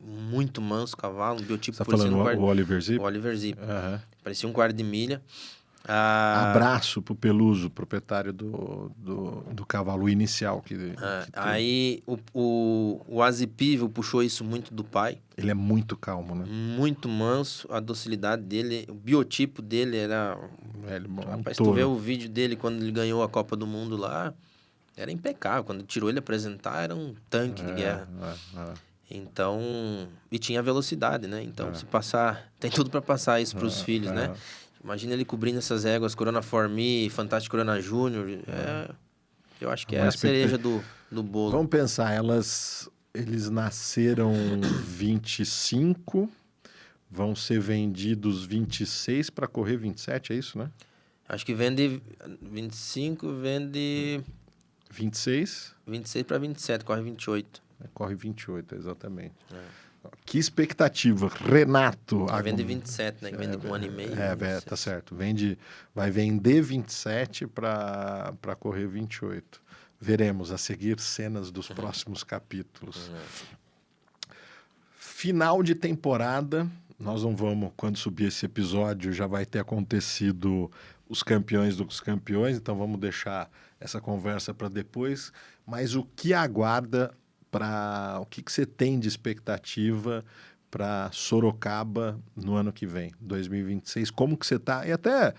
muito manso o cavalo, um biotipo... Você está falando o Oliver Zip? O Oliver Zip. Parecia um quarto de milha. Abraço pro Peluso, proprietário do cavalo inicial. Aí o Azipivo puxou isso muito do pai. Ele é muito calmo, né? Muito manso, a docilidade dele, o biotipo dele era... Rapaz, tu vê o vídeo dele quando ele ganhou a Copa do Mundo lá, era impecável. Quando tirou ele apresentar, era um tanque de guerra. Então, e tinha velocidade, né? Então, se passar... Tem tudo para passar isso pros filhos, né? Imagina ele cobrindo essas éguas, Corona For Me, Fantástico Corona Júnior. Eu acho que é a cereja do bolo. Vamos pensar, eles nasceram 25, vão ser vendidos 26 para correr 27, é isso, né? Acho que vende 25, vende... 26? 26 para 27, corre 28. Corre 28, exatamente. Que expectativa, Renato. Vende 27, né? Que vende com 1 ano e meio. Tá certo. Vai vender 27 para correr 28. Veremos a seguir cenas dos próximos capítulos. Final de temporada, nós não vamos, quando subir esse episódio, já vai ter acontecido os campeões dos campeões, então vamos deixar essa conversa para depois. Mas o que aguarda o que você tem de expectativa para Sorocaba no ano que vem, 2026? Como que você está? E até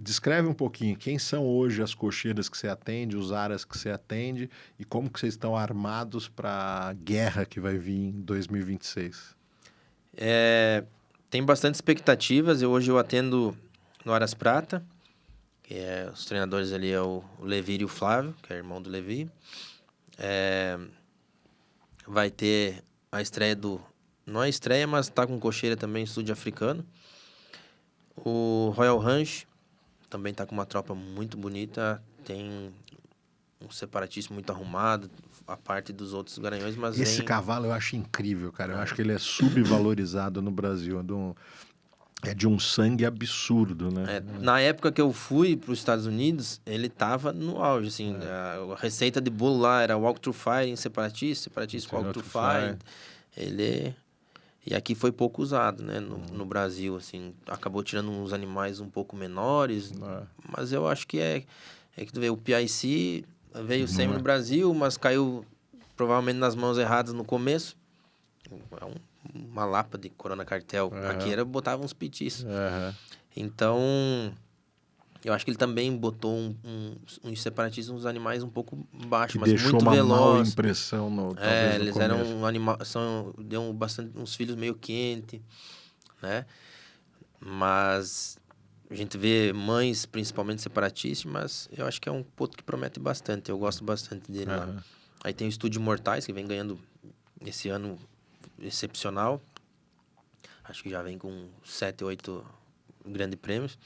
descreve um pouquinho quem são hoje as cocheiras que você atende, os aras que você atende e como que vocês estão armados para a guerra que vai vir em 2026. Tem bastante expectativas. Hoje eu atendo no Aras Prata, que os treinadores ali é o Levi e o Flávio, que é irmão do Levi. Vai ter a estreia não é estreia, mas tá com cocheira também, estúdio africano. O Royal Ranch também tá com uma tropa muito bonita. Tem um separatismo muito arrumado, a parte dos outros garanhões, mas esse cavalo eu acho incrível, cara. Eu acho que ele é subvalorizado no Brasil. É de um sangue absurdo, né? Na época que eu fui para os Estados Unidos, ele tava no auge, assim. A receita de bolo lá era walk through fire em separatista, walk through fire. E aqui foi pouco usado, né? No Brasil, assim. Acabou tirando uns animais um pouco menores. Mas eu acho que que tu vê, o PIC veio sempre no Brasil, mas caiu provavelmente nas mãos erradas no começo. Uma lapa de Corona Cartel. Aqui botava uns petiços. Então, eu acho que ele também botou uns separatistas, uns animais um pouco baixos, mas deixou muito uma veloz. Mal impressão talvez eles no eram um animal, deu bastante uns filhos meio quente, né? Mas a gente vê mães principalmente separatistas, mas eu acho que é um ponto que promete bastante. Eu gosto bastante dele lá. Aí tem o Estúdio Mortais, que vem ganhando esse ano excepcional. Acho que já vem com 7, 8 grandes prêmios.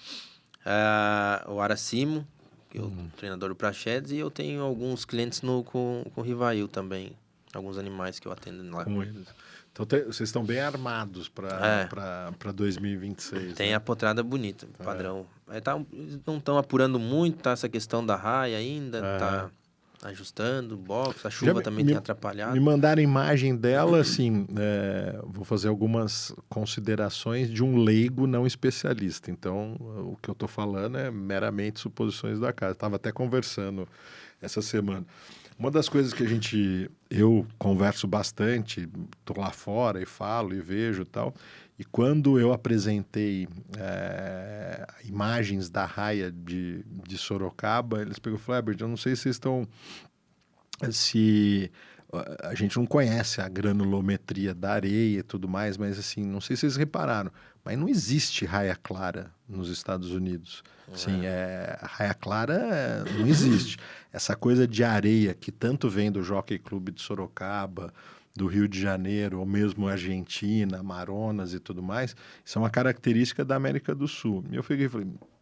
O Aracimo, que é o treinador do Praxedes, e eu tenho alguns clientes com o Rivail também. Alguns animais que eu atendo lá. Com eles. Então vocês estão bem armados para 2026. Tem né? a potrada bonita, padrão. Eles não estão apurando muito, tá? Essa questão da raia ainda, tá ajustando, box, a chuva também tem atrapalhado. Me mandaram imagem dela, assim, vou fazer algumas considerações de um leigo não especialista. Então, o que eu estou falando é meramente suposições da casa. Estava até conversando essa semana. Uma das coisas que eu converso bastante, estou lá fora e falo e vejo e tal, e quando eu apresentei imagens da raia de Sorocaba, eles pegou e falaram, Herbert, eu não sei se vocês estão... A gente não conhece a granulometria da areia e tudo mais, mas assim, não sei se vocês repararam, mas não existe raia clara nos Estados Unidos. Sim, raia clara não existe. Essa coisa de areia que tanto vem do Jockey Club de Sorocaba, do Rio de Janeiro, ou mesmo Argentina, Amaronas e tudo mais, isso é uma característica da América do Sul. E eu falei,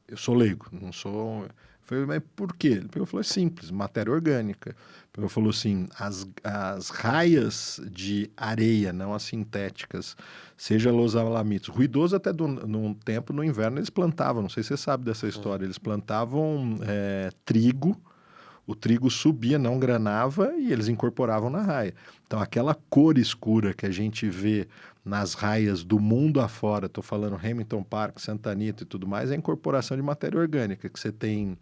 eu sou leigo, não sou... Eu falei, mas por quê? Ele falou, é simples, matéria orgânica. Ele falou assim, as raias de areia, não as sintéticas, seja Los Alamitos, ruidoso até num tempo, no inverno, eles plantavam, não sei se você sabe dessa história, eles plantavam trigo, o trigo subia, não granava e eles incorporavam na raia. Então, aquela cor escura que a gente vê nas raias do mundo afora, estou falando Hamilton Park, Santa Anita e tudo mais, é a incorporação de matéria orgânica, que você tem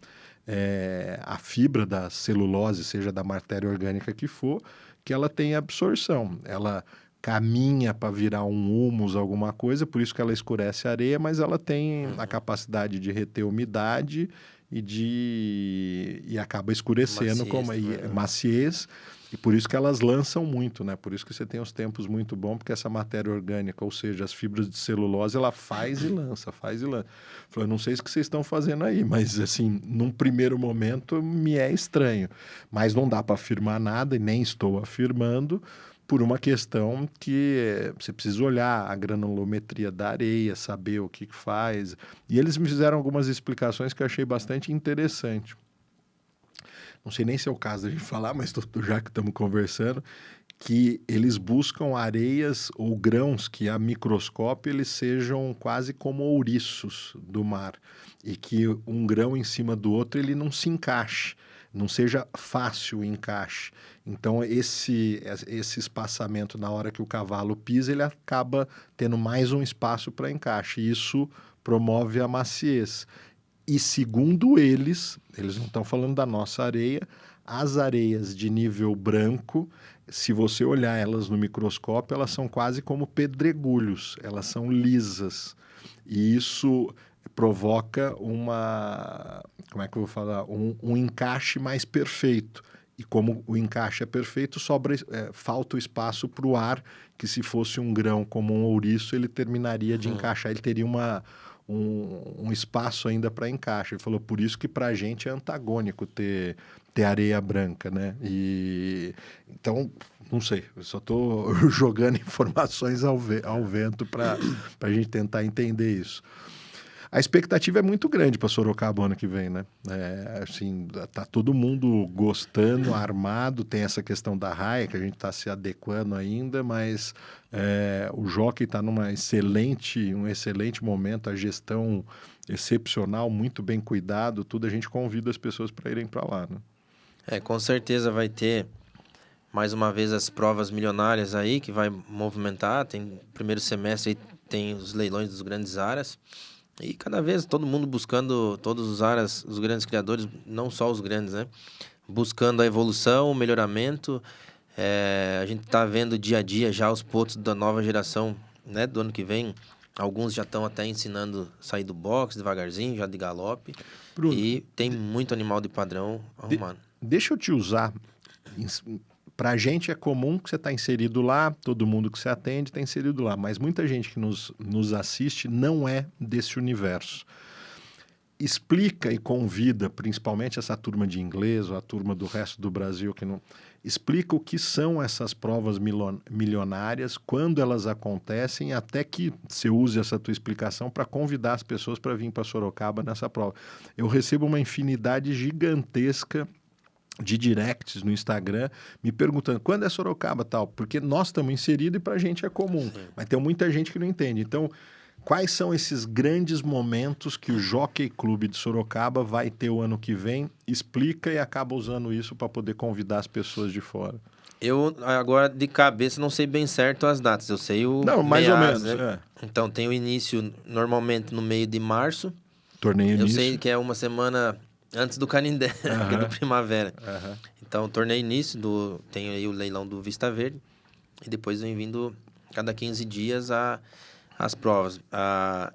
a fibra da celulose, seja da matéria orgânica que for, que ela tem absorção. Ela caminha para virar um humus, alguma coisa, por isso que ela escurece a areia, mas ela tem a capacidade de reter umidade e acaba escurecendo maciez, e por isso que elas lançam muito, né? Por isso que você tem os tempos muito bons, porque essa matéria orgânica, ou seja, as fibras de celulose, ela faz e lança, faz e lança. Falei, não sei o que vocês estão fazendo aí, mas assim, num primeiro momento me é estranho, mas não dá para afirmar nada e nem estou afirmando, por uma questão que você precisa olhar a granulometria da areia, saber o que faz. E eles me fizeram algumas explicações que eu achei bastante interessante. Não sei nem se é o caso da gente falar, mas já que estamos conversando, que eles buscam areias ou grãos que a microscópio eles sejam quase como ouriços do mar e que um grão em cima do outro ele não se encaixe. não seja fácil o encaixe. Então, esse espaçamento na hora que o cavalo pisa, ele acaba tendo mais um espaço para encaixe. E isso promove a maciez. E segundo eles não estão falando da nossa areia, as areias de nível branco, se você olhar elas no microscópio, elas são quase como pedregulhos, elas são lisas. E isso provoca como é que eu vou falar? Um encaixe mais perfeito. E como o encaixe é perfeito, falta o espaço para o ar, que se fosse um grão como um ouriço, ele terminaria de encaixar, ele teria um espaço ainda para encaixe. Ele falou, por isso que para a gente é antagônico ter areia branca, né? Então, não sei, eu só estou jogando informações ao vento para a gente tentar entender isso. A expectativa é muito grande para Sorocaba ano que vem, né? Assim, tá todo mundo gostando, armado, tem essa questão da raia, que a gente está se adequando ainda, mas o jockey está um excelente momento, a gestão excepcional, muito bem cuidado, tudo, a gente convida as pessoas para irem para lá, né? Com certeza vai ter mais uma vez as provas milionárias aí, que vai movimentar, tem primeiro semestre aí, tem os leilões dos grandes aras. E cada vez todo mundo buscando todos os aras, os grandes criadores, não só os grandes, né? Buscando a evolução, o melhoramento. A gente está vendo dia a dia já os potos da nova geração, né? Do ano que vem. Alguns já estão até ensinando a sair do box devagarzinho, já de galope. Bruno, E tem muito animal de padrão arrumado. Deixa eu te usar. Para a gente é comum que você está inserido lá, todo mundo que você atende está inserido lá, mas muita gente que nos assiste não é desse universo. Explica e convida, principalmente essa turma de inglês ou a turma do resto do Brasil que não... Explica o que são essas provas milionárias, quando elas acontecem, até que você use essa tua explicação para convidar as pessoas para vir para Sorocaba nessa prova. Eu recebo uma infinidade gigantesca de directs no Instagram me perguntando quando é Sorocaba tal, porque nós estamos inseridos e para a gente é comum, Sim. mas tem muita gente que não entende. Então, quais são esses grandes momentos que o Jockey Clube de Sorocaba vai ter o ano que vem? Explica e acaba usando isso para poder convidar as pessoas de fora. Eu, agora, de cabeça, não sei bem certo as datas. Eu sei o Não, mais ou meados, menos, né? Então, tem o início, normalmente, no meio de março. Torneio Eu início. sei que é uma semana antes do Canindé, que é do Primavera. Então, torneio início, tem aí o leilão do Vista Verde. E depois vem vindo, cada 15 dias, as provas.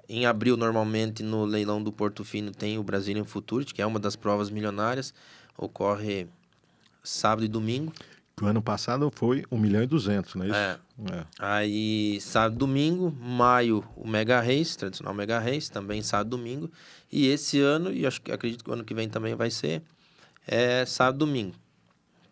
Em abril, normalmente, no leilão do Porto Fino, tem o Brazilian Futurity, que é uma das provas milionárias. Ocorre sábado e domingo. O ano passado foi 1.200.000, não é isso? Aí, sábado e domingo, maio, o Mega Race, tradicional Mega Race, também sábado e domingo. E esse ano, e acredito que o ano que vem também vai ser, sábado e domingo.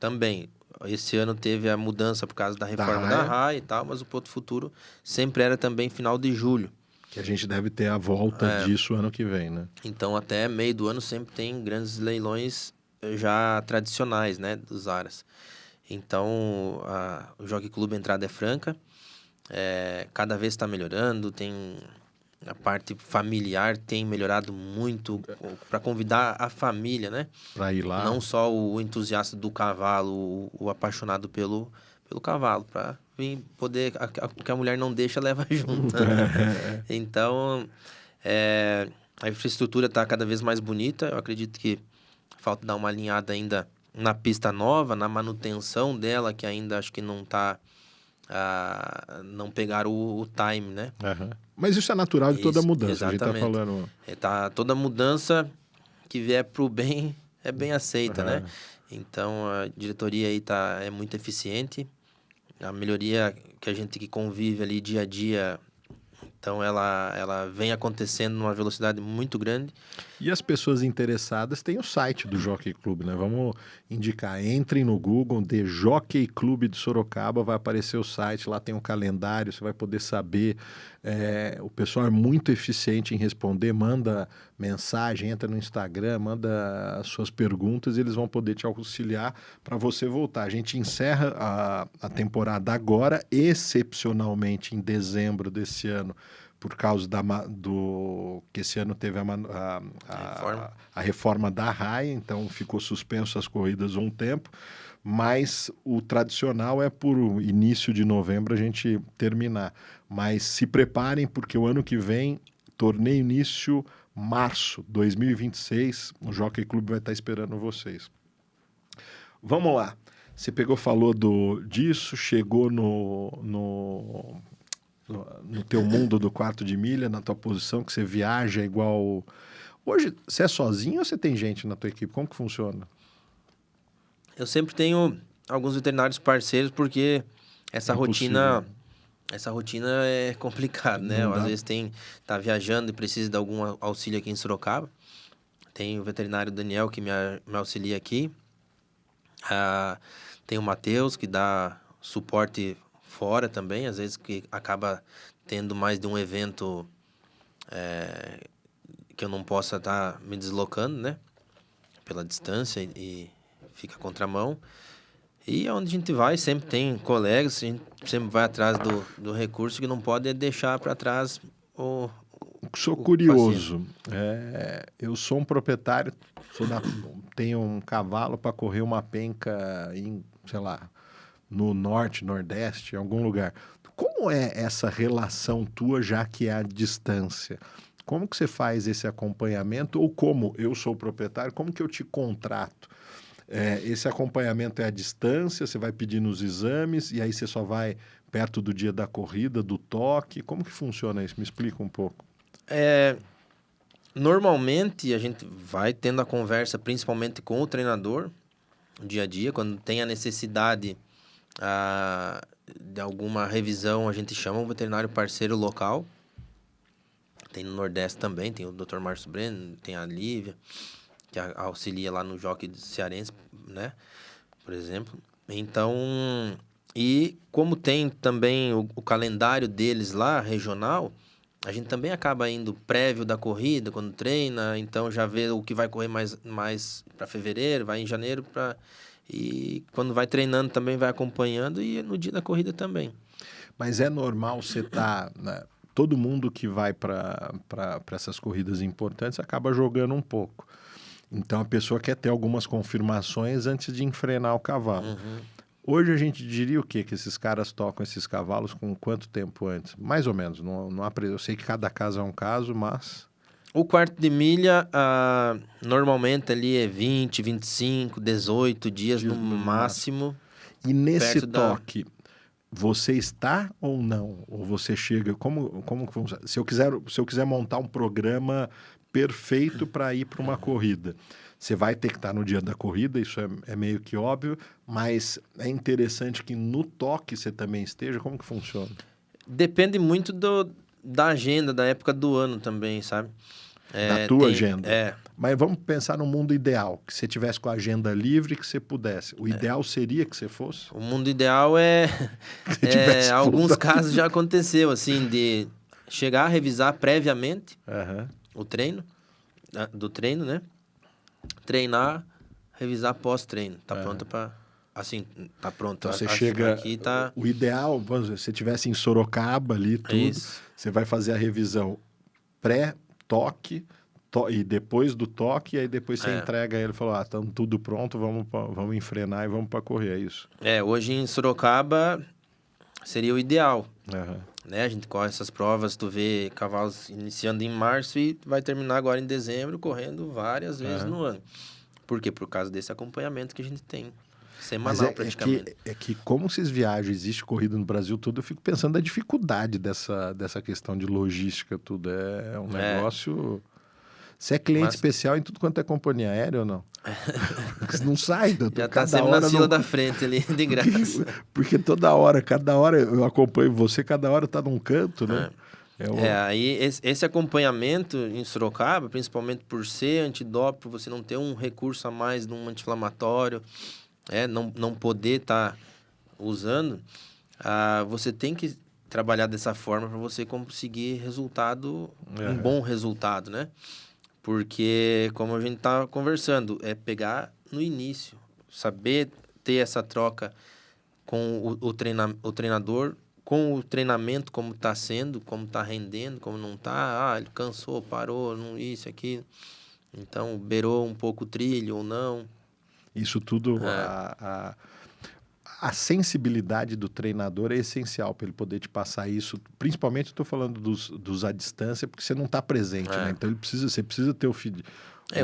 Também, esse ano teve a mudança por causa da reforma da RAI e tal, mas o Porto Futuro sempre era também final de julho. Que a gente deve ter a volta disso ano que vem, né? Então, até meio do ano sempre tem grandes leilões já tradicionais, né, dos aras. Então, o Jockey Club, a entrada é franca, cada vez está melhorando, tem a parte familiar tem melhorado muito para convidar a família, né? Para ir lá. Não só o entusiasta do cavalo, o apaixonado pelo cavalo, para vir poder, o que a mulher não deixa, leva junto. Né? Então, a infraestrutura está cada vez mais bonita, eu acredito que falta dar uma alinhada ainda na pista nova, na manutenção dela, que ainda acho que não está... não pegaram o time, né? Mas isso é natural de toda mudança, exatamente. A gente está falando... Toda mudança que vier para o bem é bem aceita, né? Então, a diretoria aí é muito eficiente. A melhoria que a gente que convive ali dia a dia... Então, ela vem acontecendo numa velocidade muito grande. E as pessoas interessadas têm o site do Jockey Club, né? Vamos indicar, entrem no Google, de Jockey Club de Sorocaba, vai aparecer o site, lá tem um calendário, você vai poder saber. O pessoal é muito eficiente em responder, manda mensagem, entra no Instagram, manda as suas perguntas e eles vão poder te auxiliar para você voltar. A gente encerra a temporada agora, excepcionalmente em dezembro desse ano, por causa do que esse ano teve Reforma. a reforma da raia, então ficou suspenso as corridas um tempo, mas o tradicional é por início de novembro a gente terminar. Mas se preparem, porque o ano que vem, torneio início março 2026, o Jockey Club vai estar esperando vocês. Vamos lá. Você pegou, falou disso, chegou no teu mundo do quarto de milha, na tua posição, que você viaja igual... Hoje, você é sozinho ou você tem gente na tua equipe? Como que funciona? Eu sempre tenho alguns veterinários parceiros, porque essa É impossível. rotina é complicada, né? Não Às dá. vezes tá viajando e precisa de algum auxílio aqui em Sorocaba. Tem o veterinário Daniel, que me auxilia aqui. Tem o Matheus, que dá suporte fora também, às vezes que acaba tendo mais de um evento que eu não possa estar me deslocando, né? Pela distância e fica contramão. E onde a gente vai, sempre tem colegas, a gente sempre vai atrás do recurso, que não pode deixar para trás o, Sou o paciente. curioso. Eu sou um proprietário, tenho um cavalo para correr uma penca em, sei lá, no norte, nordeste, em algum lugar. Como é essa relação tua, já que é a distância? Como que você faz esse acompanhamento? Ou como eu sou o proprietário, como que eu te contrato? Esse acompanhamento é à distância, você vai pedindo os exames e aí você só vai perto do dia da corrida, do toque. Como que funciona isso? Me explica um pouco. Normalmente a gente vai tendo a conversa principalmente com o treinador, no dia a dia, quando tem a necessidade de alguma revisão, a gente chama um veterinário parceiro local. Tem no Nordeste também, tem o Dr. Márcio Breno, tem a Lívia, que auxilia lá no Jockey Cearense, né? Por exemplo. Então, e como tem também o calendário deles lá, regional, a gente também acaba indo prévio da corrida, quando treina, então já vê o que vai correr mais para fevereiro, vai em janeiro, e quando vai treinando também vai acompanhando, e no dia da corrida também. Mas é normal você estar, né? Todo mundo que vai para essas corridas importantes acaba jogando um pouco. Então a pessoa quer ter algumas confirmações antes de enfrenar o cavalo. Uhum. Hoje a gente diria o quê? Que esses caras tocam esses cavalos com quanto tempo antes? Mais ou menos. Eu sei que cada caso é um caso, mas... O quarto de milha, normalmente ali é 20, 25, 18 dias no Dias no máximo. máximo, E nesse perto da... toque, você está ou não? Ou você chega... Como que funciona? Se eu quiser montar um programa perfeito para ir para uma corrida, você vai ter que estar no dia da corrida, isso é meio que óbvio, mas é interessante que no toque você também esteja. Como que funciona? Depende muito da agenda, da época do ano também, sabe? Da tua agenda. É, Mas vamos pensar no mundo ideal, que você tivesse com a agenda livre, que você pudesse. O ideal seria que você fosse? o mundo ideal é... Que você tivesse alguns voltado. casos já aconteceu, assim, de chegar a revisar previamente Aham. o treino, do treino, né? Treinar, revisar pós-treino. Tá pronta para... Assim, tá pronto. Então você chega. Aqui tá... O ideal, vamos dizer, se você estivesse em Sorocaba ali, É tudo, isso. você vai fazer a revisão pré-toque e depois do toque, e aí depois você entrega ele e fala: ah, estamos tudo pronto, vamos enfrenar e vamos para correr, é isso. Hoje em Sorocaba seria o ideal, Aham. né? A gente corre essas provas, tu vê cavalos iniciando em março e vai terminar agora em dezembro, correndo várias vezes no ano. Por quê? Por causa desse acompanhamento que a gente tem, Mas semanal praticamente. é que como vocês viajam, existe corrida no Brasil todo, eu fico pensando da dificuldade dessa questão de logística, tudo. É um negócio. Você é cliente Mas especial em tudo quanto é companhia aérea ou não? Porque você não sai, já tá cada sempre na hora fila não... da frente ali, de graça. Porque cada hora eu acompanho você, cada hora tá num canto, né? Aí esse acompanhamento em Sorocaba, principalmente por ser antidoping, por você não ter um recurso a mais num anti-inflamatório, não poder estar usando, você tem que trabalhar dessa forma para você conseguir um bom resultado, né? Porque, como a gente estava conversando, é pegar no início, saber ter essa troca com o treinador, com o treinamento, como está sendo, como está rendendo, como não está. Ele cansou, parou, não, isso, aquilo. Então, beirou um pouco o trilho ou não. Isso tudo, a sensibilidade do treinador é essencial para ele poder te passar isso. Principalmente estou falando dos à distância, porque você não está presente, né? Então você precisa ter o feed.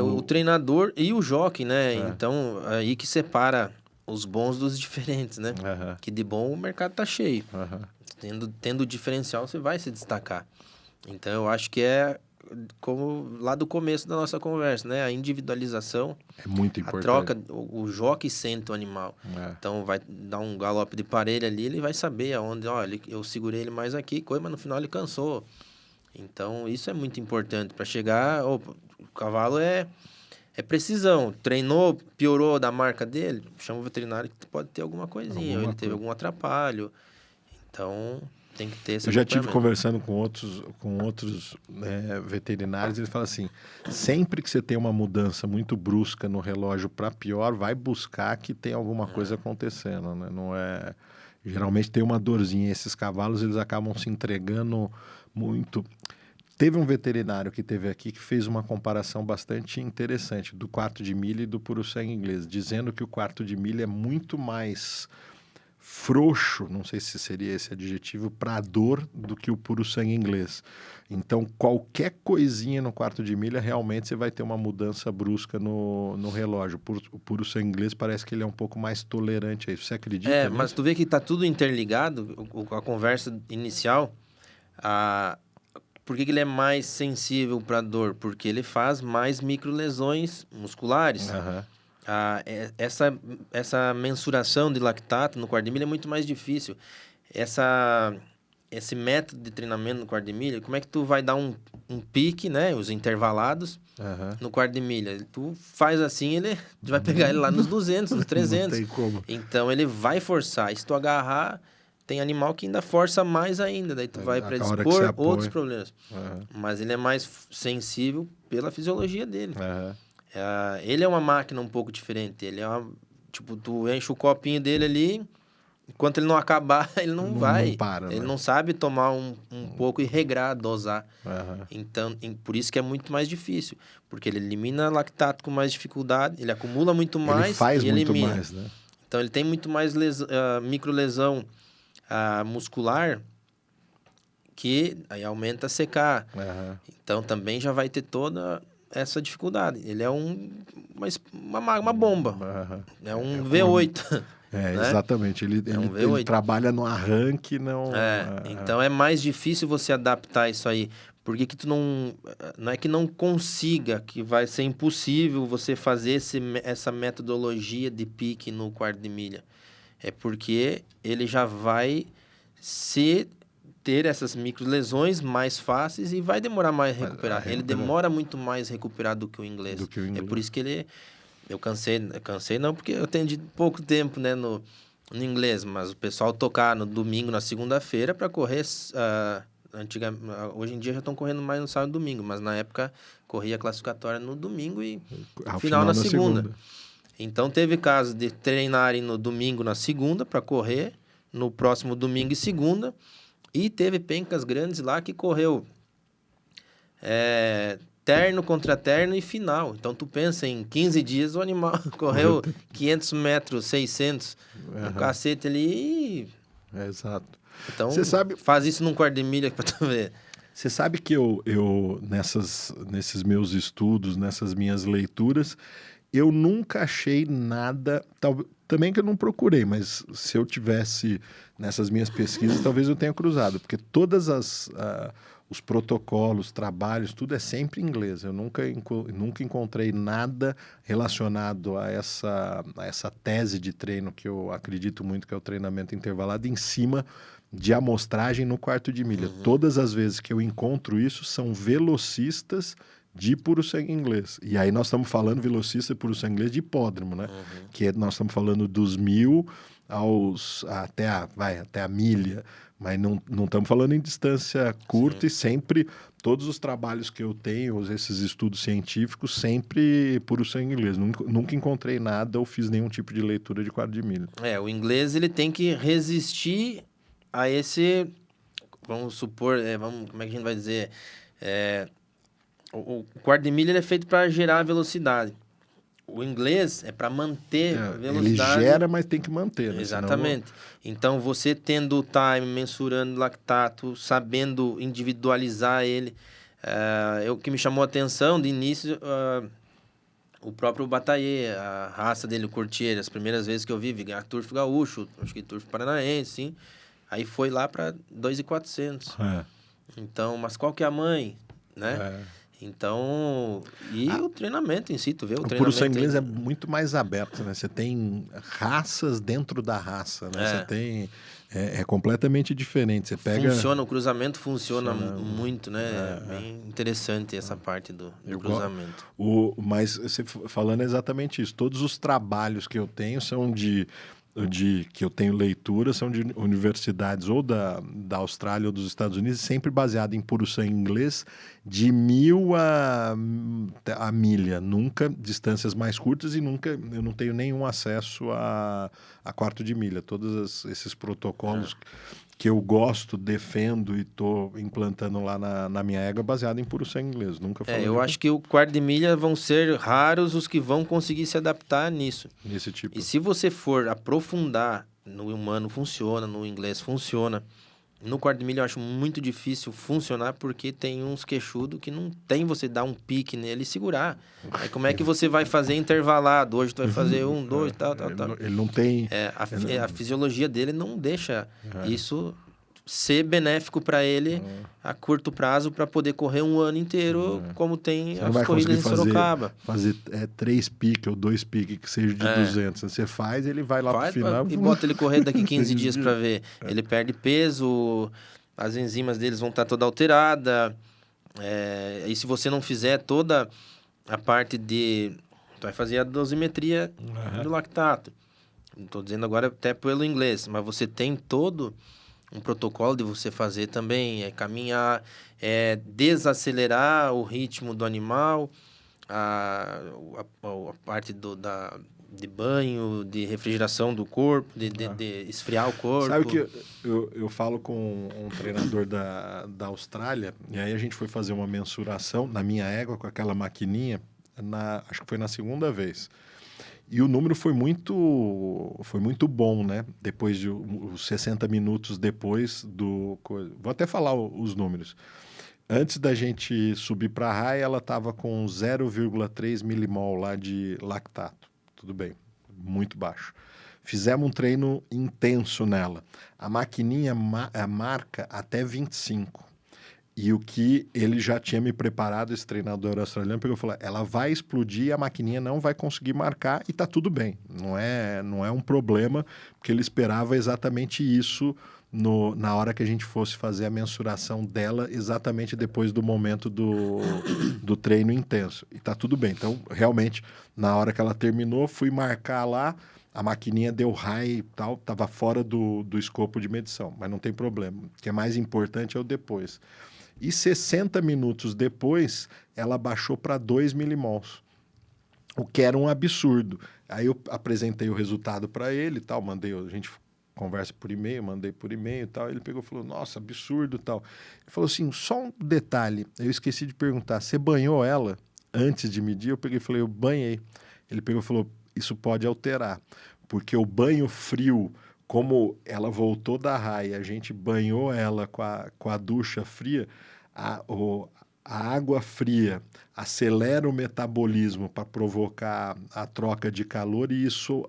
O treinador e o jockey, né? É. Então, aí que separa os bons dos diferentes, né? Que de bom o mercado tá cheio. Tendo diferencial, você vai se destacar. Então, eu acho que é como lá do começo da nossa conversa, né? A individualização. É muito importante. A troca, o jockey sente o animal. Então, vai dar um galope de parelha ali, ele vai saber aonde, eu segurei ele mais aqui, mas no final ele cansou. Então, isso é muito importante para chegar... o cavalo é precisão. Treinou, piorou da marca dele, chama o veterinário que pode ter alguma coisinha, ou ele teve algum atrapalho. Então, tem que ter esse Eu já estive conversando com outros veterinários, eles falam assim, sempre que você tem uma mudança muito brusca no relógio para pior, vai buscar que tem alguma coisa acontecendo, né? Não é... Geralmente tem uma dorzinha. Esses cavalos, eles acabam se entregando muito. Teve um veterinário que teve aqui que fez uma comparação bastante interessante do quarto de milha e do puro sangue inglês, dizendo que o quarto de milha é muito mais frouxo, não sei se seria esse adjetivo, para a dor do que o puro sangue inglês. Então, qualquer coisinha no quarto de milha, realmente você vai ter uma mudança brusca no relógio. O puro sangue inglês parece que ele é um pouco mais tolerante a isso. Você acredita nisso? Mas tu vê que está tudo interligado, a conversa inicial, por que ele é mais sensível para dor? Porque ele faz mais microlesões musculares. Essa mensuração de lactato no quarto de milha é muito mais difícil. Esse método de treinamento no quarto de milha, como é que tu vai dar um pique, né? Os intervalados no quarto de milha. Tu faz assim, tu vai pegar ele lá nos 200, nos 300. Não tem como. Então, ele vai forçar. E se tu agarrar, tem animal que ainda força mais ainda. Daí tu vai predispor outros problemas. Mas ele é mais sensível pela fisiologia dele. Ele é uma máquina um pouco diferente. Ele é tu enche o copinho dele ali, enquanto ele não acabar, ele não vai. Não para, ele né? não sabe tomar um pouco e regrar, dosar. Então, por isso que é muito mais difícil. Porque ele elimina lactato com mais dificuldade, ele acumula muito mais ele faz e muito elimina. mais, né? Então, ele tem muito mais microlesão muscular, que aí aumenta a secar. Então, também já vai ter toda essa dificuldade. Ele é uma bomba. É um V8. Né? Exatamente. Ele trabalha no arranque, não... Então, é mais difícil você adaptar isso aí. Porque que tu não é que não consiga, que vai ser impossível você fazer essa metodologia de pique no quarto de milha. É porque ele já vai ter essas microlesões mais fáceis e vai demorar mais a recuperar. Ele demora muito mais a recuperar do que o inglês. É por isso que eu cansei não, porque eu atendi pouco tempo, né, no inglês, mas o pessoal tocar no domingo, na segunda-feira para correr, hoje em dia já estão correndo mais no sábado e domingo, mas na época corria a classificatória no domingo e final na segunda. Então teve casos de treinarem no domingo, na segunda, para correr, no próximo domingo e segunda, e teve pencas grandes lá que correu terno contra terno e final. Então, tu pensa em 15 dias, o animal correu 500 metros, 600, um cacete ali. Exato. Então, faz isso num quarto de milha para tu ver. Você sabe que eu nesses meus estudos, nessas minhas leituras, eu nunca achei nada, também que eu não procurei, mas se eu tivesse nessas minhas pesquisas, talvez eu tenha cruzado, porque todas os protocolos, trabalhos, tudo é sempre em inglês. Eu nunca encontrei nada relacionado a essa tese de treino que eu acredito muito que é o treinamento intervalado em cima de amostragem no quarto de milha. Todas as vezes que eu encontro isso são velocistas de puro sangue inglês. E aí nós estamos falando velocista puro sangue inglês de hipódromo, né? Que nós estamos falando dos 1.000 até a milha, mas não estamos falando em distância curta. E sempre, todos os trabalhos que eu tenho, esses estudos científicos, sempre puro sangue inglês. Nunca encontrei nada ou fiz nenhum tipo de leitura de quarto de milha. O inglês ele tem que resistir a esse, vamos supor, como é que a gente vai dizer? O quarto de milha ele é feito para gerar velocidade. O inglês é para manter velocidade. Ele gera, mas tem que manter, né? Exatamente. Então, você tendo o time, mensurando o lactato, sabendo individualizar ele. O que me chamou a atenção de início, o próprio Bataillé, a raça dele, o Courtier, as primeiras vezes que eu vi ganhar Turf Gaúcho, acho que Turf Paranaense, sim. Aí foi lá para 2.400. Então, mas qual que é a mãe, né? Então, o treinamento em si, tu vê o treinamento... Puro Sangue Inglês é muito mais aberto, né? Você tem raças dentro da raça, né? Você tem... É completamente diferente. Você pega... O cruzamento funciona muito, né? É bem interessante essa parte do cruzamento. Mas você falando exatamente isso. Todos os trabalhos que eu tenho são que eu tenho leitura, são de universidades ou da Austrália ou dos Estados Unidos, sempre baseado em puro sangue inglês, de 1.000 a milha, nunca distâncias mais curtas e nunca, eu não tenho nenhum acesso a quarto de milha. Todos esses protocolos que eu gosto, defendo e estou implantando lá na minha égua, baseado em puro sangue inglês. Nunca falei. Eu acho que o quarto de milha vão ser raros os que vão conseguir se adaptar nisso. Nesse tipo. E se você for aprofundar, no humano funciona, no inglês funciona. No quarto de milha eu acho muito difícil funcionar porque tem uns queixudos que não tem você dar um pique nele e segurar. Aí como é que você vai fazer intervalado? Hoje tu vai fazer 1, 2, tal. Ele não tem... A fisiologia dele não deixa isso ser benéfico para ele a curto prazo para poder correr um ano inteiro como tem as corridas em Sorocaba. Fazer 3 piques ou 2 piques que seja de 200. Você faz, ele vai lá pro final. E bota ele correr daqui 15 dias para ver. Ele perde peso, as enzimas deles vão estar toda alterada. E se você não fizer toda a parte de... Tu vai fazer a dosimetria do lactato. Estou dizendo agora até pelo inglês, mas você tem todo um protocolo de você fazer também, caminhar, desacelerar o ritmo do animal, a parte de banho, de refrigeração do corpo, de esfriar o corpo. Sabe que eu falo com um treinador da Austrália, e aí a gente foi fazer uma mensuração na minha égua com aquela maquininha, acho que foi na segunda vez. E o número foi muito bom, né? Depois de os 60 minutos depois do... Vou até falar os números. Antes da gente subir para a raia, ela estava com 0,3 milimol lá de lactato. Tudo bem, muito baixo. Fizemos um treino intenso nela. A maquininha marca até 25. E o que ele já tinha me preparado, esse treinador australiano, porque eu falei, ela vai explodir, a maquininha não vai conseguir marcar e tá tudo bem. Não é um problema, porque ele esperava exatamente isso na hora que a gente fosse fazer a mensuração dela, exatamente depois do momento do treino intenso. E tá tudo bem. Então, realmente, na hora que ela terminou, fui marcar lá, a maquininha deu high e tal, estava fora do escopo de medição, mas não tem problema. O que é mais importante é o depois. E 60 minutos depois, ela baixou para 2 milimols, o que era um absurdo. Aí eu apresentei o resultado para ele e tal, a gente conversa por e-mail, mandei por e-mail e tal, ele pegou e falou, nossa, absurdo e tal. Ele falou assim, só um detalhe, eu esqueci de perguntar, você banhou ela antes de medir? Eu peguei e falei, eu banhei. Ele pegou e falou, isso pode alterar, porque o banho frio, como ela voltou da raia, a gente banhou ela com a ducha fria, a água fria acelera o metabolismo para provocar a troca de calor e isso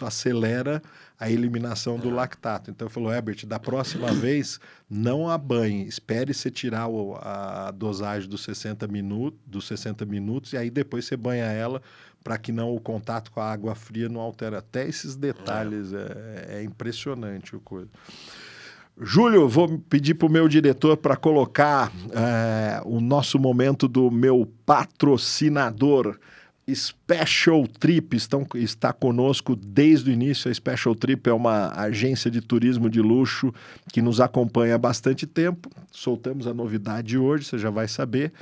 acelera a eliminação do lactato. Então, ele falou, Herbert, da próxima vez, não a banhe, espere você tirar a dosagem dos 60 minutos e aí depois você banha ela para que o contato com a água fria não altere. Até esses detalhes, é impressionante o coisa. Júlio, vou pedir para o meu diretor para colocar o nosso momento do meu patrocinador, Special Trip. Está conosco desde o início. A Special Trip é uma agência de turismo de luxo que nos acompanha há bastante tempo. Soltamos a novidade hoje, você já vai saber.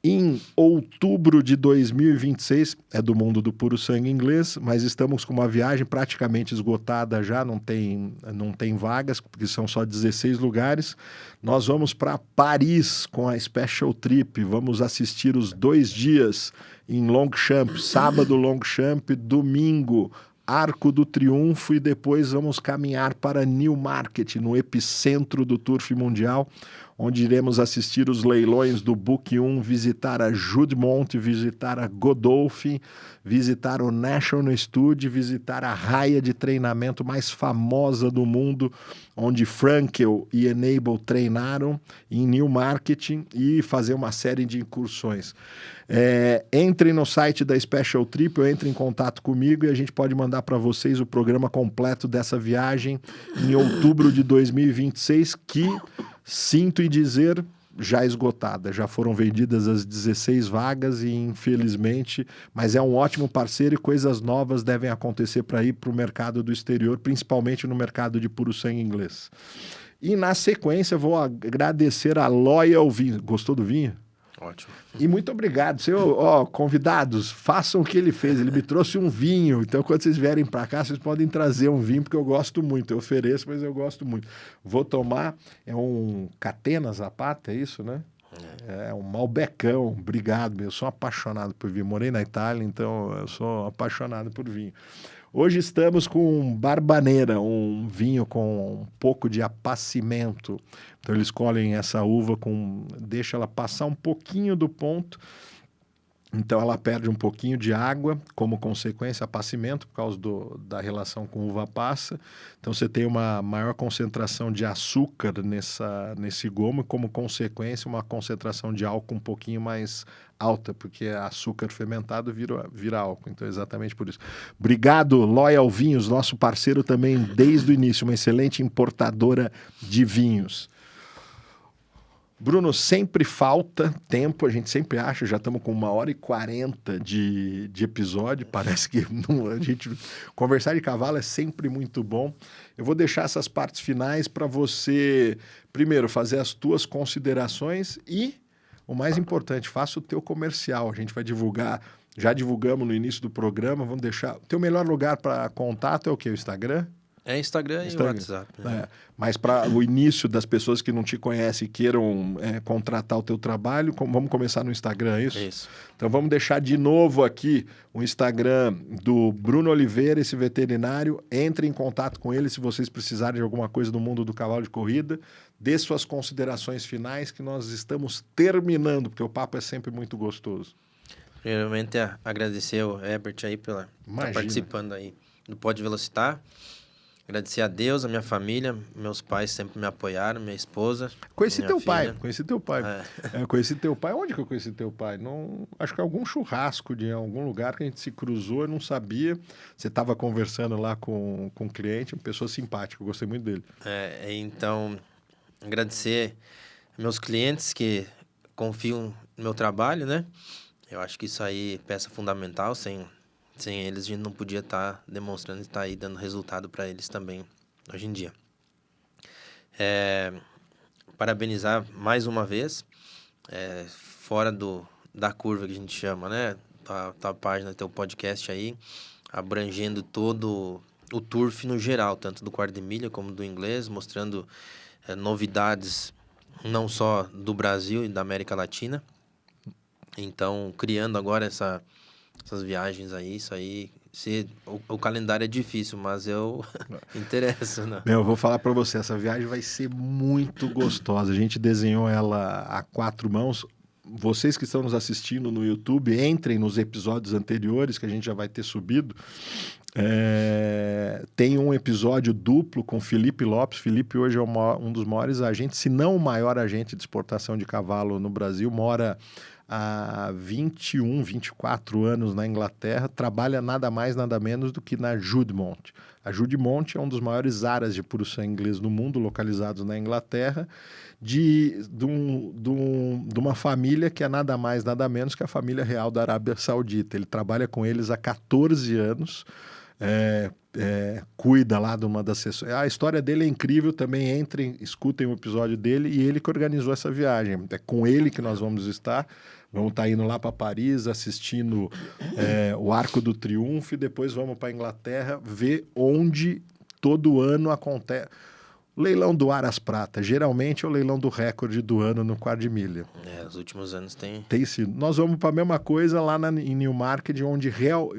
em outubro de 2026, é do mundo do puro sangue inglês, mas estamos com uma viagem praticamente esgotada já, não tem vagas, porque são só 16 lugares. Nós vamos para Paris com a Special Trip, vamos assistir os 2 dias em Longchamp, sábado Longchamp, domingo Arco do Triunfo e depois vamos caminhar para Newmarket, no epicentro do Turf Mundial, onde iremos assistir os leilões do Book 1, visitar a Judemont, visitar a Godolphin, visitar o National Studio, visitar a raia de treinamento mais famosa do mundo, onde Frankel e Enable treinaram, em Newmarket, e fazer uma série de incursões. Entrem no site da Special Trip ou entrem em contato comigo e a gente pode mandar para vocês o programa completo dessa viagem em outubro de 2026, que, sinto em dizer, já esgotada. Já foram vendidas as 16 vagas e, infelizmente, mas é um ótimo parceiro e coisas novas devem acontecer para ir para o mercado do exterior, principalmente no mercado de puro sangue inglês. E, na sequência, vou agradecer a Loyal Vinho. Gostou do vinho? Ótimo. E muito obrigado. Convidados, façam o que ele fez. Ele me trouxe um vinho. Então, quando vocês vierem para cá, vocês podem trazer um vinho, porque eu gosto muito. Eu ofereço, mas eu gosto muito. Vou tomar, é um Catena Zapata, é isso, né? É um Malbecão. Obrigado, eu sou apaixonado por vinho. Morei na Itália, então eu sou apaixonado por vinho. Hoje estamos com Barbaneira, um vinho com um pouco de apacimento. Então eles colhem essa uva, deixa ela passar um pouquinho do ponto. Então ela perde um pouquinho de água, como consequência, apacimento, por causa da relação com uva passa. Então você tem uma maior concentração de açúcar nesse gomo, e como consequência uma concentração de álcool um pouquinho mais alta, porque açúcar fermentado vira álcool. Então é exatamente por isso. Obrigado, Loyal Vinhos, nosso parceiro também desde o início, uma excelente importadora de vinhos. Bruno, sempre falta tempo, a gente sempre acha, já estamos com 1h40 de episódio, parece que a gente conversar de cavalo é sempre muito bom. Eu vou deixar essas partes finais para você, primeiro, fazer as tuas considerações e, o mais importante, faça o teu comercial. A gente vai divulgar, já divulgamos no início do programa, vamos deixar... O teu melhor lugar para contato é o quê? O Instagram? É Instagram e WhatsApp. Né? Mas para o início das pessoas que não te conhecem e queiram contratar o teu trabalho, vamos começar no Instagram, é isso? Isso. Então vamos deixar de novo aqui o Instagram do Bruno Oliveira, esse veterinário. Entre em contato com ele se vocês precisarem de alguma coisa do mundo do cavalo de corrida. Dê suas considerações finais, que nós estamos terminando, porque o papo é sempre muito gostoso. Primeiramente, agradecer ao Herbert aí por estar participando aí do Pode Velocitar. Agradecer a Deus, a minha família, meus pais sempre me apoiaram, minha esposa. Conheci teu pai. É. Conheci teu pai. Onde que eu conheci teu pai? Não, acho que algum churrasco de algum lugar que a gente se cruzou, eu não sabia. Você estava conversando lá com um cliente, uma pessoa simpática, eu gostei muito dele. Então, agradecer meus clientes que confiam no meu trabalho, né? Eu acho que isso aí é peça fundamental, sem eles a gente não podia estar demonstrando e estar aí dando resultado para eles também hoje em dia. Parabenizar mais uma vez, fora da curva que a gente chama, né? Tua página, teu podcast aí, abrangendo todo o turf no geral, tanto do quarto de milha como do inglês, mostrando novidades não só do Brasil e da América Latina. Então, criando agora essas viagens aí, isso aí... O calendário é difícil, mas eu interesso, né? Eu vou falar para você, essa viagem vai ser muito gostosa. A gente desenhou ela a 4 mãos. Vocês que estão nos assistindo no YouTube, entrem nos episódios anteriores, que a gente já vai ter subido. Tem um episódio duplo com Felipe Lopes. Felipe hoje é um dos maiores agentes, se não o maior agente de exportação de cavalo no Brasil, mora há 21, 24 anos na Inglaterra, trabalha nada mais, nada menos do que na Judemont. A Judemont é um dos maiores aras de puro sangue inglês no mundo, localizados na Inglaterra, de uma família que é nada mais, nada menos que a família real da Arábia Saudita. Ele trabalha com eles há 14 anos, cuida lá de uma das sessões. A história dele é incrível, também entrem, escutem o episódio dele, e ele que organizou essa viagem. É com ele que nós vamos estar. Vamos estar indo lá para Paris, assistindo o Arco do Triunfo, e depois vamos para a Inglaterra ver onde todo ano acontece. O leilão do Aras Prata, geralmente é o leilão do recorde do ano no quarto de milha. Os últimos anos tem sido. Nós vamos para a mesma coisa lá em Newmarket, onde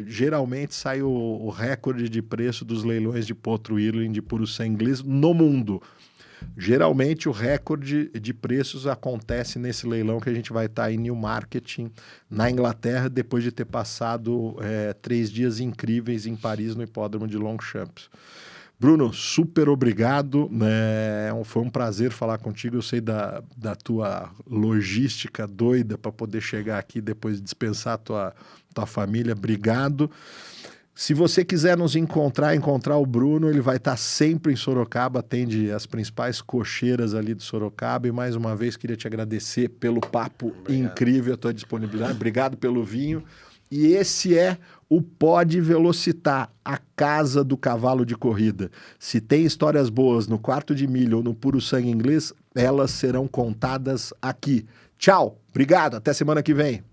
geralmente sai o recorde de preço dos leilões de potro Irving de puro sangue inglês no mundo. Geralmente o recorde de preços acontece nesse leilão que a gente vai estar em Newmarket, na Inglaterra, depois de ter passado 3 dias incríveis em Paris, no hipódromo de Longchamps. Bruno, super obrigado, foi um prazer falar contigo. Eu sei da tua logística doida para poder chegar aqui depois de dispensar a tua família. Obrigado. Se você quiser nos encontrar o Bruno, ele vai estar sempre em Sorocaba, atende as principais cocheiras ali de Sorocaba. E mais uma vez queria te agradecer pelo papo incrível, a tua disponibilidade. Obrigado pelo vinho. E esse é o Pod Velocitar, a casa do cavalo de corrida. Se tem histórias boas no quarto de milha ou no puro sangue inglês, elas serão contadas aqui. Tchau, obrigado, até semana que vem.